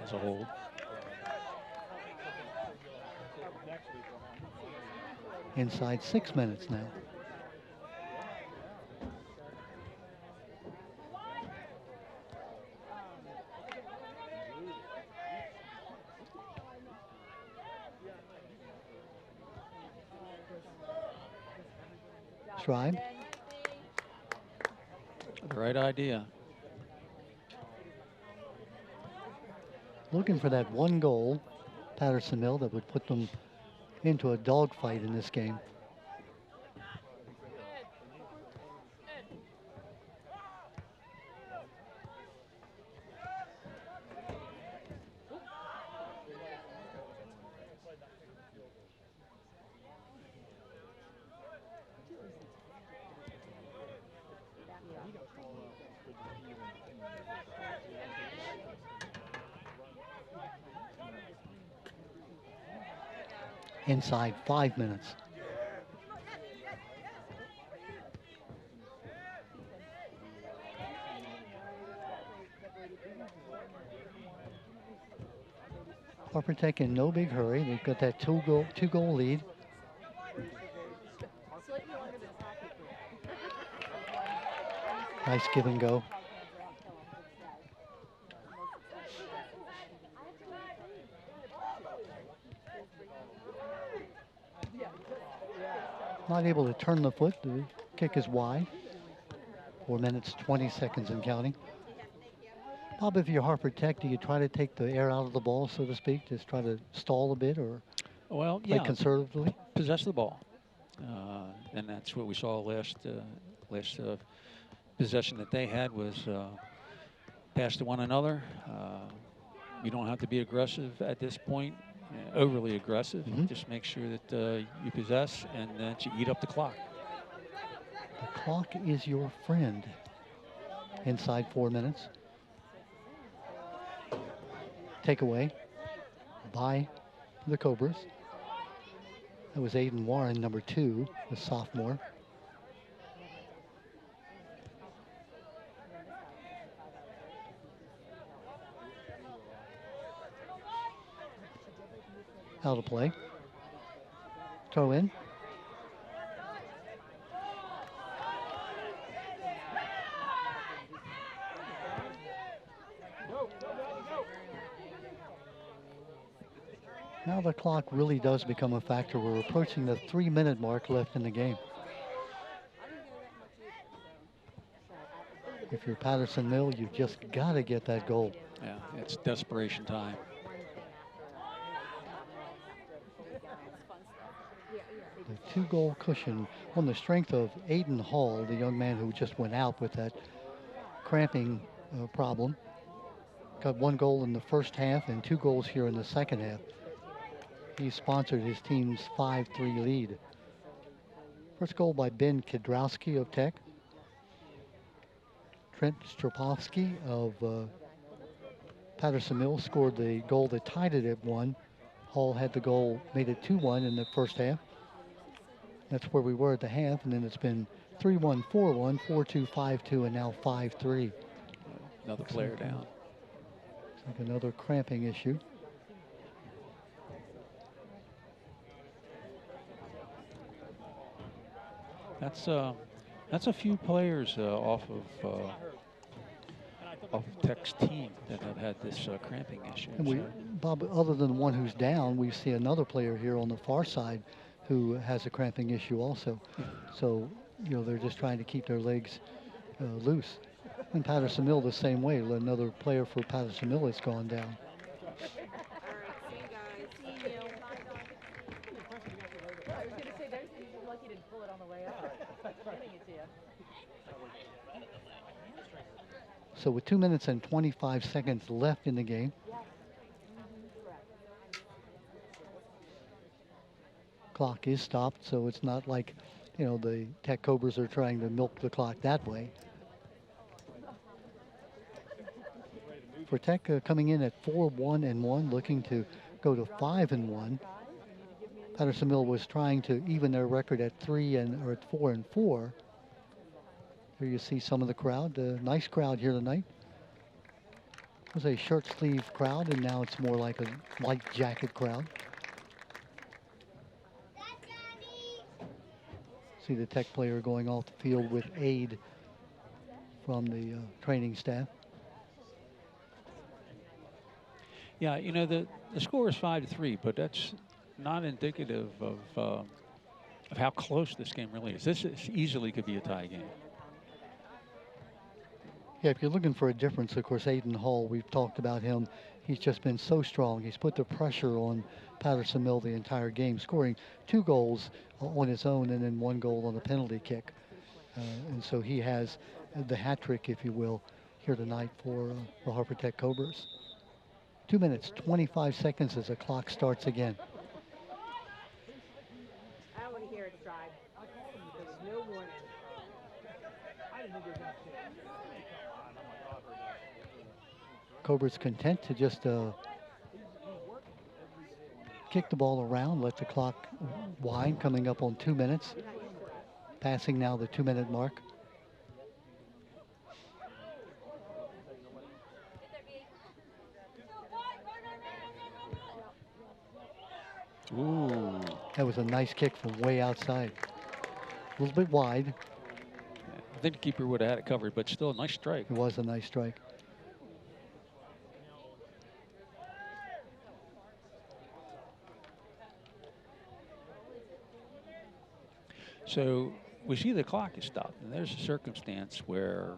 As a hold. Inside 6 minutes now. Stribe. The right idea. Looking for that 1 goal, Patterson Mill, that would put them into a dogfight in this game. Inside 5 minutes. Harper Tech in no big hurry. They've got that two goal lead. Nice give and go. Not able to turn the foot. The kick is wide. 4 minutes, 20 seconds and counting. Bob, if you're Hartford Tech, do you try to take the air out of the ball, so to speak? Just try to stall a bit or Well, play yeah, conservatively? possess the ball. And that's what we saw last possession that they had was pass to one another. You don't have to be aggressive at this point, overly aggressive. Mhm. Just make sure that you possess and that you eat up the clock. The clock is your friend. Inside 4 minutes. Takeaway by the Cobras. That was Aiden Warren, number 2, the sophomore. Out of play. Throw in. Now the clock really does become a factor. We're approaching the 3-minute mark left in the game. If you're Patterson Mill, you've just got to get that goal. Yeah, it's desperation time. The 2-goal cushion on the strength of Aiden Hall, the young man who just went out with that cramping problem. Got 1 goal in the first half and 2 goals here in the second half. He sponsored his team's 5-3 lead. First goal by Ben Kidrowski of Tech. Trent Strapovsky of Patterson Mill scored the goal that tied it at 1. Hall had the goal, made it 2-1 in the first half. That's where we were at the half, and then it's been 3-1, 4-1, 4-2, 5-2, and now 5-3. Another player down. It's like another cramping issue. That's a few players off of Tech's team that have had this cramping issue. And we, So, Bob, other than the one who's down, we see another player here on the far side who has a cramping issue also. So, you know, they're just trying to keep their legs loose. And Patterson Mill the same way. Another player for Patterson Mill has gone down. All right, see you guys. See you. I was going to say, you're lucky to pull it on the way up. Getting it to you. So with 2 minutes and 25 seconds left in the game. Clock is stopped, so it's not like, you know, the Tech Cobras are trying to milk the clock that way. For Tech coming in at 4-1-1, looking to go to 5-1. Patterson Mill was trying to even their record at 4-4. Here you see some of the crowd. Nice crowd here tonight. It was a shirt sleeve crowd, and now it's more like a light jacket crowd. See the Tech player going off the field with aid from the training staff. yeah, you know, the score is 5-3, but that's not indicative of how close this game really is. This easily could be a tie game. Yeah, if you're looking for a difference, of course, Aiden Hall, we've talked about him. He's just been so strong. He's put the pressure on Patterson Mill the entire game, scoring 2 goals on his own and then 1 goal on a penalty kick. And so he has the hat trick, if you will, here tonight for the Hartford Tech Cobras. 2 minutes, 25 seconds as the clock starts again. I don't want to hear it, Tribe. There's no warning. Cobras content to just kick the ball around, let the clock wind, coming up on 2 minutes. Passing now the 2-minute mark. Ooh. That was a nice kick from way outside. A little bit wide. I think the keeper would have had it covered, but still a nice strike. It was a nice strike. So we see the clock is stopped, and there's a circumstance where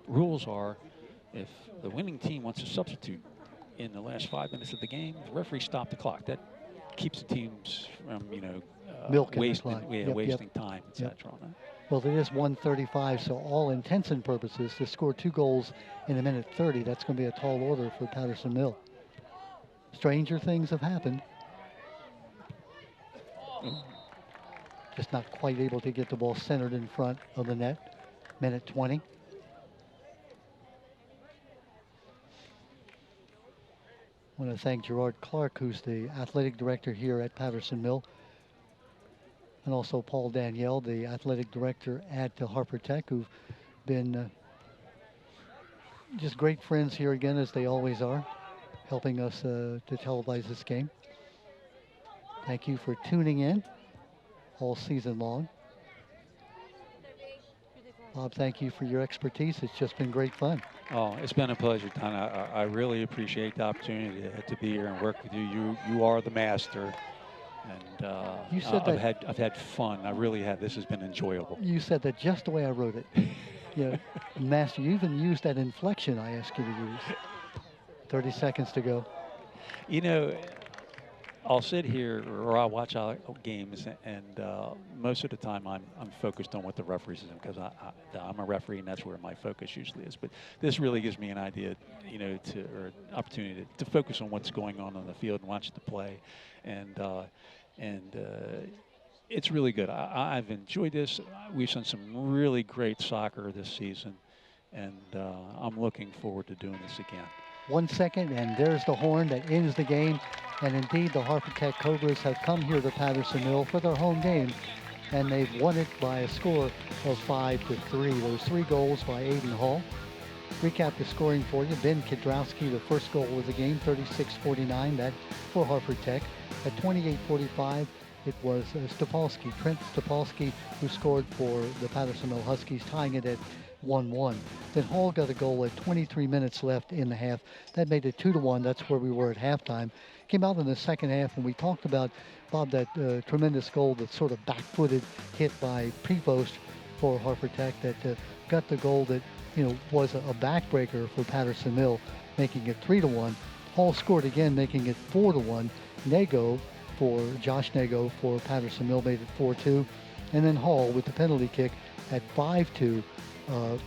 rules are if the winning team wants to substitute in the last 5 minutes of the game, the referee stopped the clock. That keeps the teams from, Milking the wasting, clock. wasting time, etc. Well, it is 1:35, so all intents and purposes, to score 2 goals in a minute 30, that's going to be a tall order for Patterson Mill. Stranger things have happened. Just not quite able to get the ball centered in front of the net. Minute 20. I want to thank Gerard Clark, who's the athletic director here at Patterson Mill, and also Paul Danielle, the athletic director at Harper Tech, who've been just great friends here again, as they always are, helping us to televise this game. Thank you for tuning in all season long. Bob, thank you for your expertise. It's just been great fun. Oh, it's been a pleasure, Don. I really appreciate the opportunity to be here and work with you. You are the master, and You said I've had fun. I really have. This has been enjoyable. You said that just the way I wrote it. Master, you even used that inflection I asked you to use. 30 seconds to go. I'll sit here or I'll watch our games, and most of the time I'm focused on what the referees are doing, because I'm a referee, and that's where my focus usually is. But this really gives me an idea, or an opportunity to focus on what's going on the field and watch the play, and it's really good. I've enjoyed this. We've seen some really great soccer this season, and I'm looking forward to doing this again. 1 second, and there's the horn that ends the game. And indeed, the Harper Tech Cobras have come here to Patterson Mill for their home game, and they've won it by a score of 5-3. Those 3 goals by Aiden Hall. Recap the scoring for you. Ben Kidrowski, the first goal of the game, 36-49. That for Harper Tech. At 28-45, it was Stopolsky, Trent Stopolsky, who scored for the Patterson Mill Huskies, tying it at 1-1. Then Hall got a goal at 23 minutes left in the half. That made it 2-1. That's where we were at halftime. Came out in the second half, and we talked about, Bob, that tremendous goal, that sort of back-footed hit by Prevost for Harper Tech that got the goal that was a backbreaker for Patterson Mill, making it 3-1. Hall scored again, making it 4-1. Josh Nago for Patterson Mill made it 4-2, and then Hall with the penalty kick at 5-2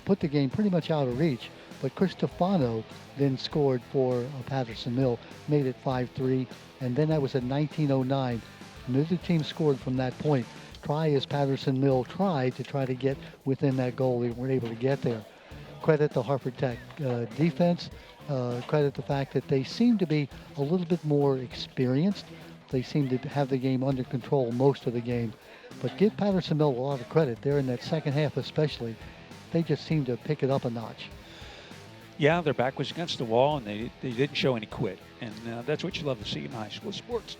put the game pretty much out of reach. But Chris Stefano then scored for Patterson Mill, made it 5-3, and then that was at 19:09. Neither team scored from that point. Try as Patterson Mill tried to get within that goal, they weren't able to get there. Credit the Harper Tech defense. Credit the fact that they seem to be a little bit more experienced. They seem to have the game under control most of the game. But give Patterson Mill a lot of credit there in that second half especially. They just seem to pick it up a notch. Yeah, their back was against the wall, and they didn't show any quit. And that's what you love to see in high school sports.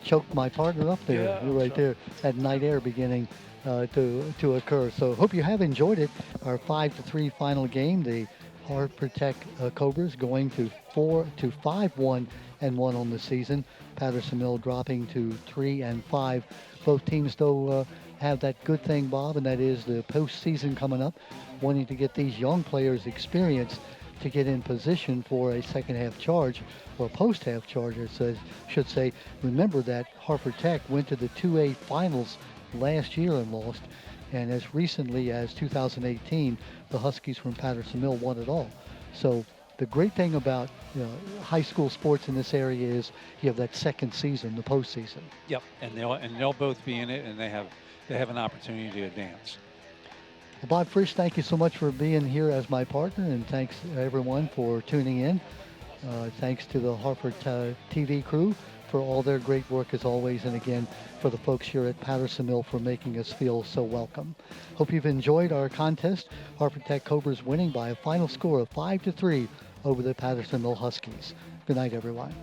Choked my partner up there. Yeah, You're right there. That night air beginning to occur. So hope you have enjoyed it. Our 5-3 final game. The Harper Tech Cobras going to 5-1-1 on the season. Patterson Mill dropping to 3-5. Both teams, though, have that good thing, Bob, and that is the postseason coming up, wanting to get these young players experience to get in position for a second half charge, or post half charge, I should say. Remember that Harper Tech went to the 2A finals last year and lost, and as recently as 2018, the Huskies from Patterson Mill won it all. So the great thing about high school sports in this area is you have that second season, the postseason. Yep, and they'll both be in it, and they have an opportunity to advance. Well, Bob Frisch, thank you so much for being here as my partner, and thanks everyone for tuning in. Thanks to the Harper TV crew for all their great work as always, and again for the folks here at Patterson Mill for making us feel so welcome. Hope you've enjoyed our contest. Harper Tech Cobras winning by a final score of 5-3 over the Patterson Mill Huskies. Good night, everyone.